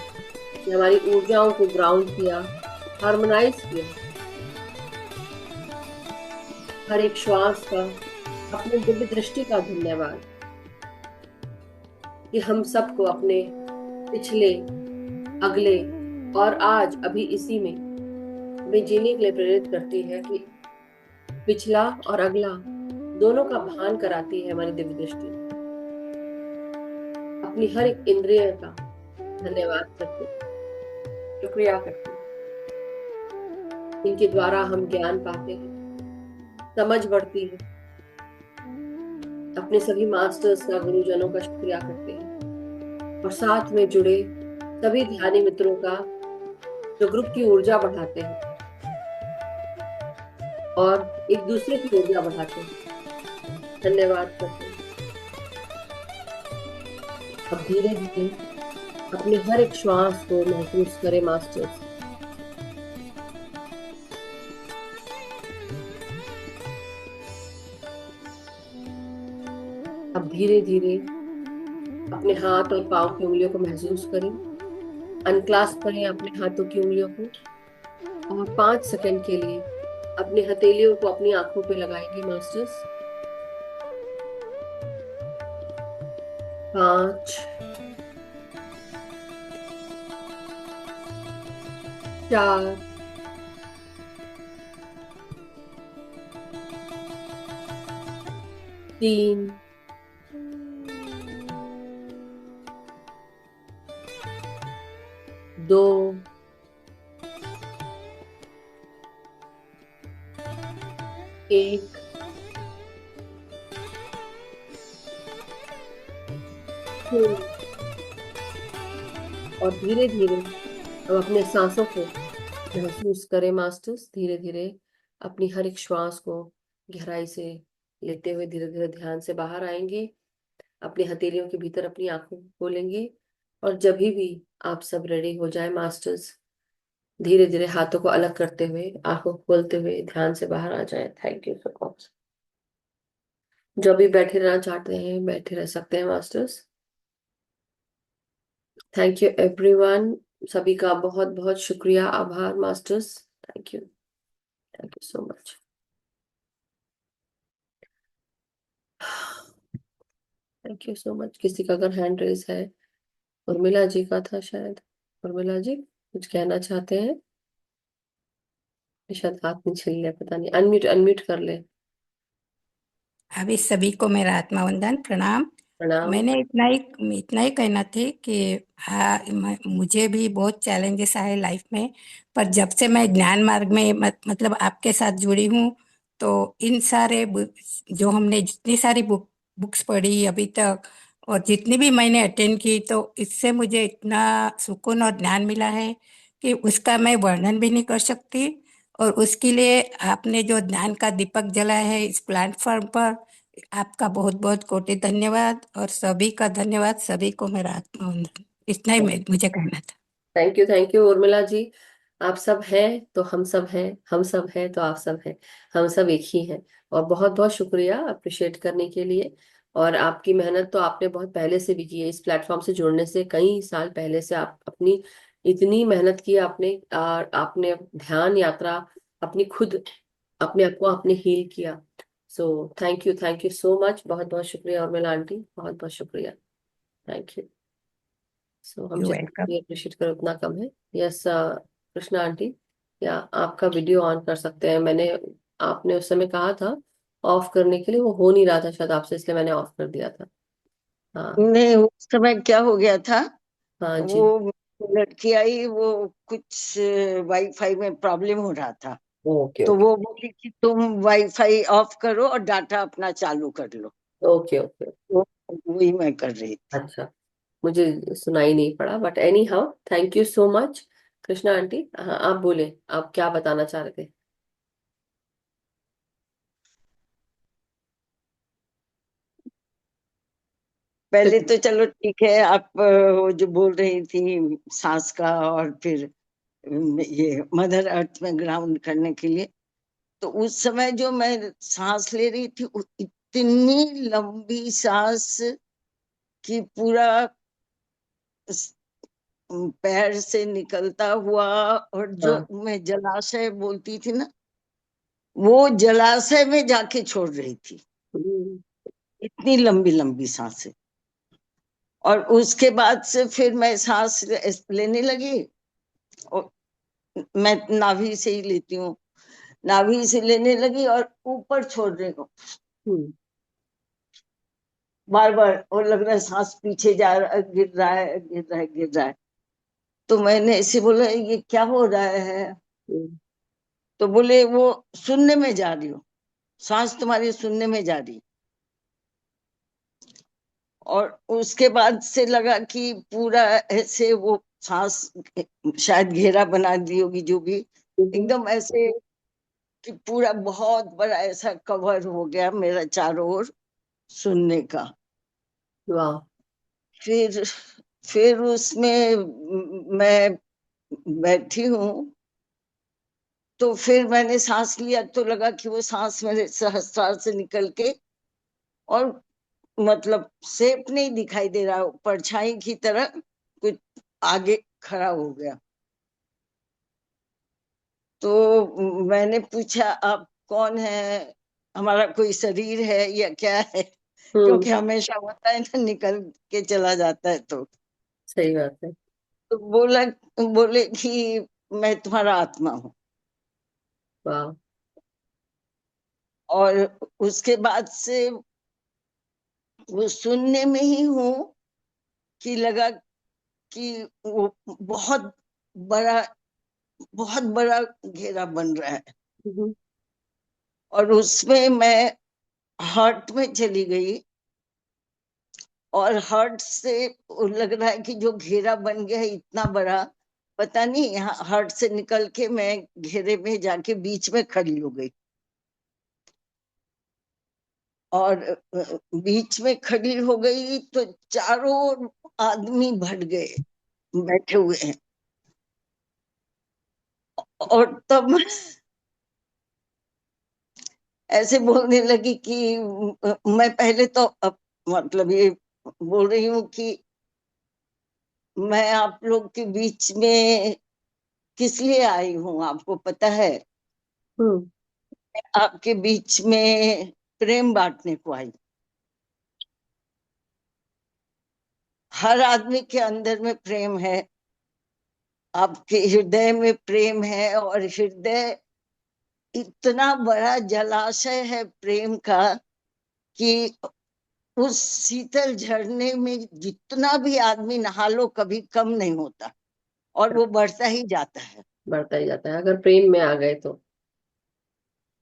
कि हमारी ऊर्जाओं को ग्राउंड किया, हार्मोनाइज किया। हर एक श्वास का, अपनी दिव्य दृष्टि का धन्यवाद कि हम सबको अपने पिछले, अगले और आज अभी इसी में हमें जीने के लिए प्रेरित करती है, कि पिछला और अगला दोनों का भान कराती है हमारी दिव्य दृष्टि। अपनी हर एक इंद्रिय का धन्यवाद करते हैं, शुक्रिया करते हैं। इनके द्वारा हम ज्ञान पाते हैं, समझ बढ़ती है। अपने सभी मास्टर्स का, गुरुजनों का शुक्रिया करते हैं, और साथ में जुड़े सभी ध्यानी मित्रों का जो ग्रुप की ऊर्जा बढ़ाते हैं और एक दूसरे की ऊर्जा बढ़ाते हैं, धन्यवाद करते हैं। अब धीरे धीरे अपने हर एक श्वास को महसूस करें मास्टर्स। अब धीरे धीरे अपने हाथ और पांव की उंगलियों को महसूस करें। अनक्लास्प करें अपने हाथों की उंगलियों को, और 5 सेकंड के लिए अपने हथेलियों को अपनी आंखों पे लगाएंगे मास्टर्स। 5, 4, 3, 2, 1। और धीरे धीरे अब अपने सांसों को महसूस करें मास्टर्स। धीरे धीरे अपनी हर एक श्वास को गहराई से लेते हुए धीरे धीरे ध्यान से बाहर आएंगे। अपनी हथेलियों के भीतर अपनी आंखों को खोलेंगे, और जब भी आप सब रेडी हो जाए मास्टर्स, धीरे धीरे हाथों को अलग करते हुए, आंखों को खोलते हुए ध्यान से बाहर आ जाए। Thank you so much. जो भी बैठे रहना चाहते हैं बैठे रह सकते हैं मास्टर्स। Thank you everyone. सभी का बहुत बहुत शुक्रिया, आभार masters. Thank you so much. Thank you so much. किसी का अगर हैंड रेज है, उर्मिला जी का था शायद। उर्मिला जी कुछ कहना चाहते हैं? शायद हाथ नहीं छिल लिया, पता नहीं। अनम्यूट अनम्यूट कर ले।
अभी सभी को मेरा आत्मा वंदन प्रणाम।
प्रणाम।
मैंने इतना ही कहना थे कि हाँ, मुझे भी बहुत चैलेंजेस आए लाइफ में, पर जब से मैं ज्ञान मार्ग में मतलब आपके साथ जुड़ी हूँ, तो इन सारे जो हमने जितनी सारी बुक्स पढ़ी अभी तक और जितनी भी मैंने अटेंड की, तो इससे मुझे इतना सुकून और ज्ञान मिला है कि उसका मैं वर्णन भी नहीं कर सकती। और उसके लिए आपने जो ज्ञान का दीपक जलाया है इस प्लेटफॉर्म पर, आपका बहुत बहुत कोटि धन्यवाद और सभी का धन्यवाद, सभी को मेरा आत्मवंदन। इतना ही मुझे कहना था।
Thank you Urmila ji. आप सब हैं तो हम सब हैं, हम सब हैं तो आप सब हैं, हम सब एक ही हैं। और बहुत बहुत शुक्रिया अप्रिशिएट करने के लिए। और आपकी मेहनत तो आपने बहुत पहले से भी की है, इस प्लेटफॉर्म से जुड़ने से कई साल पहले से आप अपनी इतनी मेहनत की आपने, और आपने ध्यान यात्रा अपनी खुद अपने आप को आपने हील किया। So thank you so much. बहुत बहुत शुक्रिया उर्मिला आंटी, बहुत बहुत शुक्रिया। Thank you. सो हम
यू
जितना
वेलकम।
भी अप्रिशिएट करें उतना कम है। यस कृष्णा आंटी, क्या आपका वीडियो ऑन कर सकते हैं? मैंने आपने उस समय कहा था ऑफ करने के लिए, वो हो नहीं रहा था शायद आपसे, इसलिए मैंने ऑफ कर दिया था। हाँ।
नहीं, उस समय क्या हो गया था,
हाँ जी।
वो लड़की आई, वो कुछ वाईफाई में प्रॉब्लम हो रहा था।
ओके
तो
ओके
वो बोली कि तुम वाईफाई ऑफ करो और डाटा अपना चालू कर लो।
Okay okay.
वो वही मैं कर रही थी।
अच्छा, मुझे सुनाई नहीं पड़ा, but any how thank you so much Krishna aunty. हाँ आप बोले, आप क्या बताना चाह रहे थे?
पहले तो चलो ठीक है, आप वो जो बोल रही थी सांस का, और फिर ये मदर अर्थ में ग्राउंड करने के लिए, तो उस समय जो मैं सांस ले रही थी, इतनी लंबी सांस कि पूरा पैर से निकलता हुआ, और जो
हाँ।
मैं जलाशय बोलती थी ना, वो जलाशय में जाके छोड़ रही थी।
हम्म।
इतनी लंबी लंबी सांसें। और उसके बाद से फिर मैं सांस लेने लगी, और मैं नाभि से ही लेती हूँ, नाभि से लेने लगी और ऊपर छोड़ रही हूँ।
हम्म।
बार बार और लग रहा है सांस पीछे जा रहा है, गिर रहा है, गिर रहा है, गिर रहा है। तो मैंने ऐसे बोला, ये क्या हो रहा है?
हम्म।
तो बोले, वो सुनने में जा रही हो, सांस तुम्हारी सुनने में जा रही। और उसके बाद से लगा कि पूरा ऐसे वो सांस शायद घेरा बना दी होगी, जो भी
हम्म।
एकदम ऐसे कि पूरा बहुत बड़ा ऐसा कवर हो गया मेरा चारों ओर सुनने का।
वाह।
फिर फिर उसमें मैं बैठी हूँ, तो फिर मैंने सांस लिया, तो लगा कि वो सांस मेरे सहस्त्रार से निकल के, और मतलब शेप नहीं दिखाई दे रहा, परछाई की तरह कुछ आगे खड़ा हो गया। तो मैंने पूछा, आप कौन है? हमारा कोई शरीर है या क्या है?
हम्म।
क्योंकि हमेशा होता है ना, निकल के चला जाता है।
सही बात है।
तो बोले कि मैं तुम्हारा आत्मा हूँ।
वाह।
और उसके बाद से वो सुनने में ही हूँ कि लगा कि वो बड़ा बहुत बड़ा घेरा बन रहा है।
हम्म।
और उसमें मैं हार्ट में चली गई, और हार्ट से वो लग रहा है कि जो घेरा बन गया है इतना बड़ा, पता नहीं, यहाँ हार्ट से निकल के मैं घेरे में जाके बीच में खड़ी हो गई। और बीच में खड़ी हो गई तो चारों ओर आदमी भर गए, बैठे हुए हैं। और तब ऐसे बोलने लगी कि मैं पहले तो मतलब ये बोल रही हूँ कि मैं आप लोग के बीच में किस लिए आई हूँ, आपको पता है?
हम्म।
आपके बीच में प्रेम बांटने को आई। हर आदमी के अंदर में प्रेम है, आपके हृदय में प्रेम है, और हृदय इतना बड़ा जलाशय है प्रेम का कि उस शीतल झरने में जितना भी आदमी नहा लो कभी कम नहीं होता, और वो बढ़ता ही जाता है।
बढ़ता ही जाता है अगर प्रेम में आ गए तो।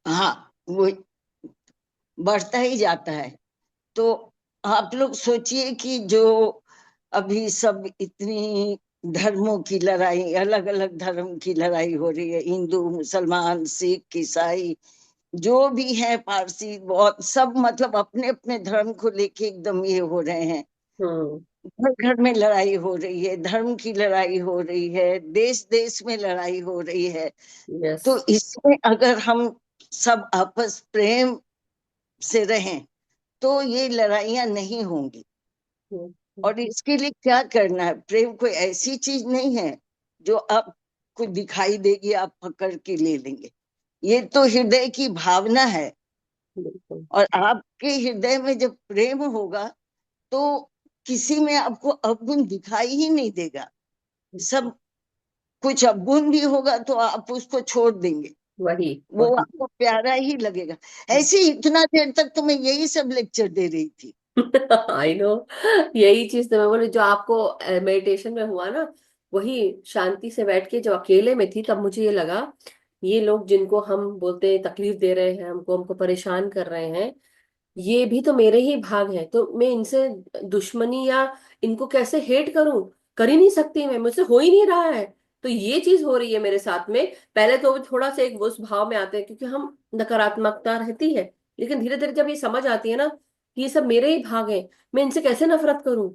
हाँ, वो बढ़ता ही जाता है। तो आप लोग सोचिए कि जो अभी सब इतनी धर्मों की लड़ाई, अलग अलग धर्म की लड़ाई हो रही है, हिंदू, मुसलमान, सिख, ईसाई, जो भी है पारसी बहुत सब मतलब अपने अपने धर्म को लेके एकदम ये हो रहे हैं।
हम्म।
घर घर में लड़ाई हो रही है, धर्म की लड़ाई हो रही है, देश देश में लड़ाई हो रही है।
यस।
तो इसमें अगर हम सब आपस प्रेम से रहें तो ये लड़ाइयां नहीं होंगी। और इसके लिए क्या करना है? प्रेम कोई ऐसी चीज नहीं है जो आपको दिखाई देगी, आप पकड़ के ले लेंगे। ये तो हृदय की भावना है।
बिल्कुल।
और आपके हृदय में जब प्रेम होगा तो किसी में आपको अवगुण दिखाई ही नहीं देगा। सब कुछ अवगुण भी होगा तो आप उसको छोड़ देंगे,
वही
वो
वही।
आपको प्यारा ही लगेगा। ऐसे ही इतना देर तक तो मैं यही सब लेक्चर दे रही थी।
I know. यही चीज तो मैं बोली, जो आपको मेडिटेशन में हुआ ना, वही शांति से बैठ के जो अकेले में थी, तब मुझे ये लगा, ये लोग जिनको हम बोलते हैं तकलीफ दे रहे हैं, हमको हमको परेशान कर रहे हैं, ये भी तो मेरे ही भाग हैं। तो मैं इनसे दुश्मनी या इनको कैसे हेट करूं? कर ही नहीं सकती मैं, मुझसे हो ही नहीं रहा है। तो ये चीज हो रही है मेरे साथ में। पहले तो थोड़ा सा एक उस भाव में आते हैं क्योंकि हम नकारात्मकता रहती है, लेकिन धीरे धीरे जब ये समझ आती है ना कि ये सब मेरे ही भाग हैं, मैं इनसे कैसे नफरत करूं?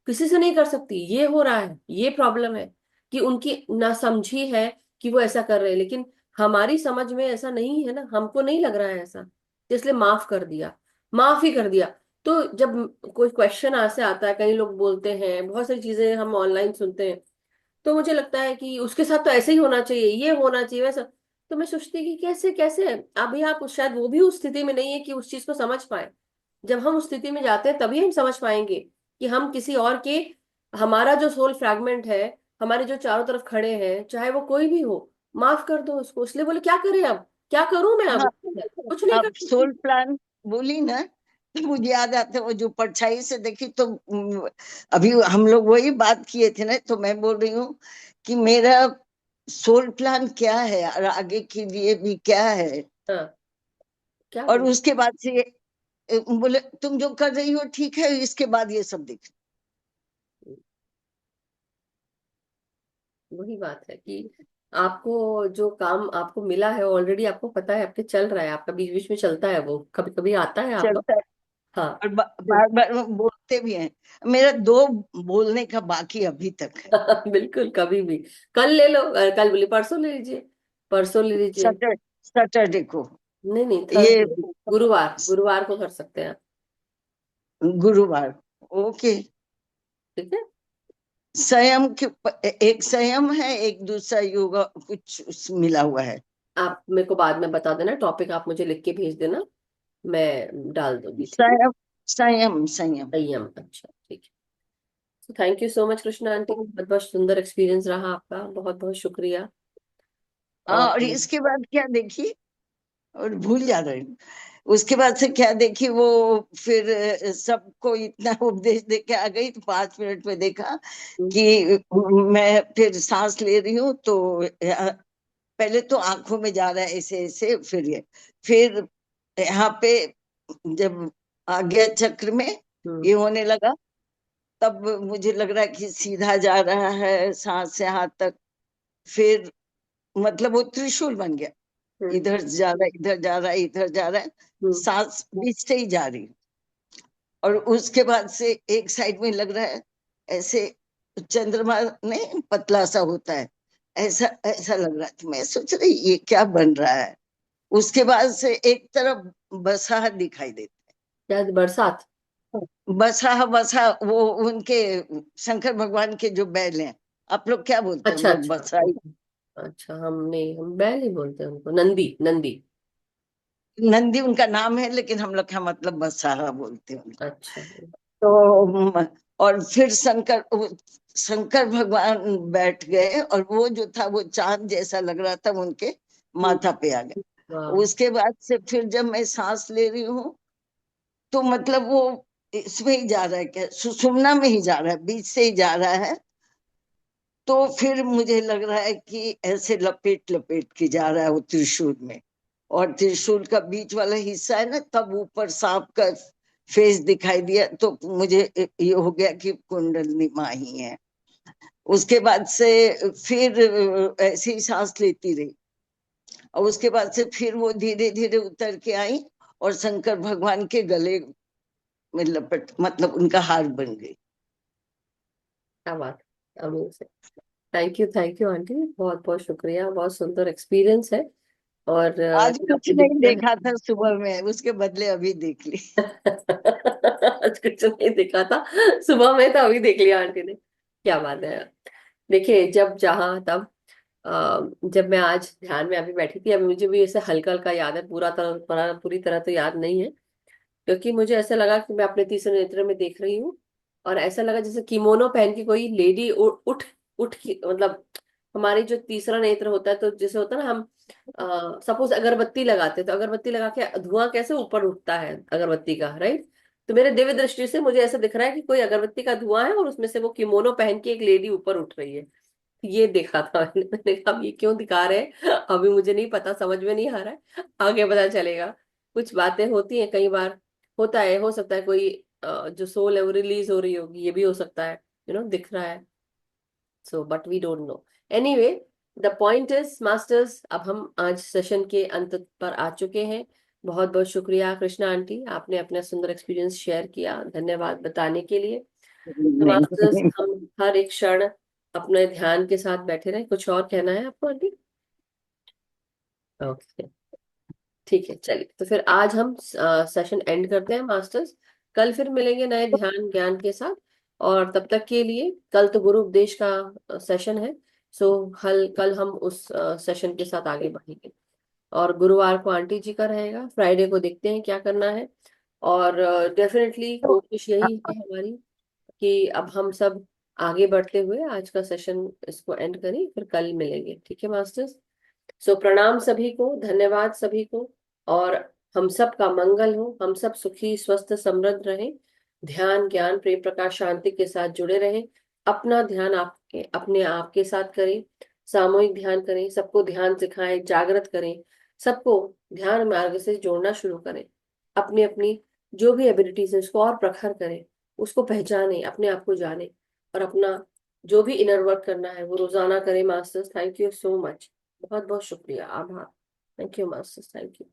किसी से नहीं कर सकती। ये हो रहा है, ये प्रॉब्लम है कि उनकी नासमझी है कि वो ऐसा कर रहे हैं, लेकिन हमारी समझ में ऐसा नहीं है ना, हमको नहीं लग रहा है ऐसा, तो इसलिए माफ कर दिया, माफ ही कर दिया। तो जब कोई क्वेश्चन ऐसे आता है, कई लोग बोलते हैं, बहुत सारी चीजें हम ऑनलाइन सुनते हैं, तो मुझे लगता है कि उसके साथ तो ऐसे ही होना चाहिए, ये होना चाहिए वैसा। तो मैं सोचती कि कैसे कैसे अभी आप शायद वो भी उस स्थिति में नहीं है कि उस चीज को समझ पाए। जब हम उस स्थिति में जाते हैं तभी हम समझ पाएंगे कि हम किसी और के, हमारा जो सोल फ्रैगमेंट है, हमारे जो चारों तरफ खड़े हैं, चाहे वो कोई भी हो, माफ कर दो उसको। इसलिए बोले क्या करें अब, क्या करूं मैं अब?
हाँ,
कुछ नहीं कर
आप
सकती।
सोल प्लान बोली ना, तो मुझे याद आता है वो जो परछाई से देखी तो अभी हम लोग वही बात किए थे ना, तो मैं बोल रही हूँ कि मेरा सोल प्लान क्या है और आगे के लिए भी क्या है।
हाँ, क्या
और
बोल।
उसके बाद से बोले तुम जो कर रही हो ठीक है, इसके बाद ये सब देख।
वही बात है कि आपको जो काम आपको मिला है ऑलरेडी, आपको पता है, आपके चल रहा है, आपका बीच बीच में चलता है, वो कभी कभी आता है आपका।
चलता है।
हाँ।
और बार बार बोलते भी हैं। मेरा दो बोलने का बाकी अभी तक है।
बिल्कुल, कभी भी। कल ले लो, कल बोले परसों ले लीजिए, परसों ले लीजिए।
सैटरडे को,
नहीं नहीं,
ये
थर्सडे, गुरुवार, गुरुवार को कर सकते हैं आप।
गुरुवार। ओके।
ठीक है।
संयम के एक संयम है, एक दूसरा योगा कुछ मिला हुआ है।
आप मेरे को बाद में बता देना, टॉपिक आप मुझे लिख के भेज देना, मैं डाल दूंगी, ठीक है।
संयम, संयम, संयम।
संयम, अच्छा ठीक है। Thank you so much Krishna aunty, बहुत बहुत सुंदर एक्सपीरियंस रहा आपका, बहुत बहुत शुक्रिया।
हाँ,
और
और इसके बाद क्या देखी, और भूल जा रही हूँ। उसके बाद से क्या देखी वो, फिर सबको इतना उपदेश दे के आ गई तो 5 मिनट में देखा कि मैं फिर सांस ले रही हूँ तो पहले तो आंखों में जा रहा है ऐसे ऐसे, फिर यहाँ पे जब आज्ञा चक्र में ये होने लगा, तब मुझे लग रहा है कि सीधा जा रहा है सांस से हाथ तक। फिर मतलब वो त्रिशूल बन गया,
हम्म।
इधर जा रहा है, इधर जा रहा है, इधर जा रहा है,
हम्म।
सांस बीच से ही जा रही है। और उसके बाद से एक साइड में लग रहा है ऐसे, चंद्रमा ने पतला सा होता है, ऐसा ऐसा लग रहा है। तो मैं सोच रही ये क्या बन रहा है। उसके बाद से एक तरफ बसा दिखाई देता
क्या बरसात?
है। बसा बसा वो उनके शंकर भगवान के जो बैल हैं, आप लोग क्या बोलते हैं? हम
अच्छा
लोग
अच्छा,
बसा ही।
अच्छा, हम बैल ही बोलते हैं उनको, नंदी नंदी।
नंदी उनका नाम है, लेकिन हम लोग क्या मतलब बसा बोलते हैं उनको।
अच्छा।
तो और फिर शंकर भगवान बैठ गए और वो जो था वो चांद जैसा लग रहा था, उनके
हम्म।
माथा पे आ गया।
वाह।
उसके बाद से फिर जब मैं सांस ले रही हूँ तो मतलब वो इसमें ही जा रहा है, क्या सुषुम्ना में ही जा रहा है, बीच से ही जा रहा है। तो फिर मुझे लग रहा है कि ऐसे लपेट लपेट के जा रहा है वो त्रिशूल में। और त्रिशूल का बीच वाला हिस्सा है ना, तब ऊपर सांप का फेस दिखाई दिया तो मुझे ये हो गया कि कुंडलिनी माँ ही है। उसके बाद से फिर ऐसे ही सांस लेती रही। और उसके बाद से फिर वो धीरे धीरे उतर के आई और शंकर भगवान के गले में लपट, मतलब उनका हार बन गई।
क्या बात, अमेजिंग। थैंक यू आंटी, बहुत बहुत शुक्रिया, बहुत सुंदर एक्सपीरियंस है। और
आज कुछ
आपने
नहीं
देखा
देखा था सुबह में, उसके बदले अभी देख ली।
आज कुछ नहीं देखा था सुबह में, तो अभी देख लिया आंटी ने। क्या बात है। देखिए, जब जहां तब जब मैं आज ध्यान में अभी बैठी थी, अब मुझे भी ऐसे हल्का हल्का याद है, पूरी तरह तो याद नहीं है। क्योंकि मुझे ऐसा लगा कि मैं अपने तीसरे नेत्र में देख रही हूँ, और ऐसा लगा जैसे किमोनो पहन के कोई लेडी उठ उठ की, मतलब हमारी जो तीसरा नेत्र होता है, तो जैसे होता है ना, हम सपोज अगरबत्ती लगाते हैं, तो अगरबत्ती लगा के धुआं कैसे ऊपर उठता है अगरबत्ती का, राइट। तो मेरे दिव्य दृष्टि से मुझे ऐसा दिख रहा है कि कोई अगरबत्ती का धुआं है, और उसमें से वो किमोनो पहन के एक लेडी ऊपर उठ रही है। ये देखा था मैंने कहा, अब ये क्यों दिखा रहे हैं अभी मुझे नहीं पता, समझ में नहीं आ रहा है, आगे पता चलेगा। कुछ बातें होती हैं कई बार, होता है, हो सकता है कोई जो सोल है वो रिलीज हो रही होगी, ये भी हो सकता है, दिख रहा है। So but we don't know. Anyway, the point is masters, अब हम आज सेशन के अंत पर आ चुके हैं। बहुत बहुत शुक्रिया कृष्णा आंटी, आपने अपना सुंदर एक्सपीरियंस शेयर किया, धन्यवाद बताने के लिए। तो मास्टर्स,
नहीं,
हम हर एक क्षण अपने ध्यान के साथ बैठे रहे। कुछ और कहना है आपको आंटी? ओके, ठीक है, चलिए, तो फिर आज हम सेशन एंड करते हैं मास्टर्स। कल फिर मिलेंगे नए ध्यान ज्ञान के साथ। और तब तक के लिए, कल तो गुरु उपदेश का सेशन है, सो कल हम उस सेशन के साथ आगे बढ़ेंगे। और गुरुवार को आंटी जी का रहेगा, फ्राइडे को देखते हैं क्या करना है। और डेफिनेटली कोशिश यही है हमारी कि अब हम सब आगे बढ़ते हुए आज का सेशन इसको एंड करें, फिर कल मिलेंगे, ठीक है मास्टर्स। सो प्रणाम सभी को, धन्यवाद सभी को। और हम सब का मंगल हो, हम सब सुखी स्वस्थ समृद्ध रहें, ध्यान ज्ञान प्रेम प्रकाश शांति के साथ जुड़े रहें। अपना ध्यान आपके अपने आप के साथ करें, सामूहिक ध्यान करें, सबको ध्यान सिखाएं, जागृत करें, सबको ध्यान मार्ग से जोड़ना शुरू करें। अपनी अपनी जो भी एबिलिटीज है उसको और प्रखर करें, उसको पहचाने, अपने आप को जाने, और अपना जो भी इनर वर्क करना है वो रोजाना करें masters. Thank you so much, बहुत बहुत शुक्रिया, आभार। Thank you masters, thank you.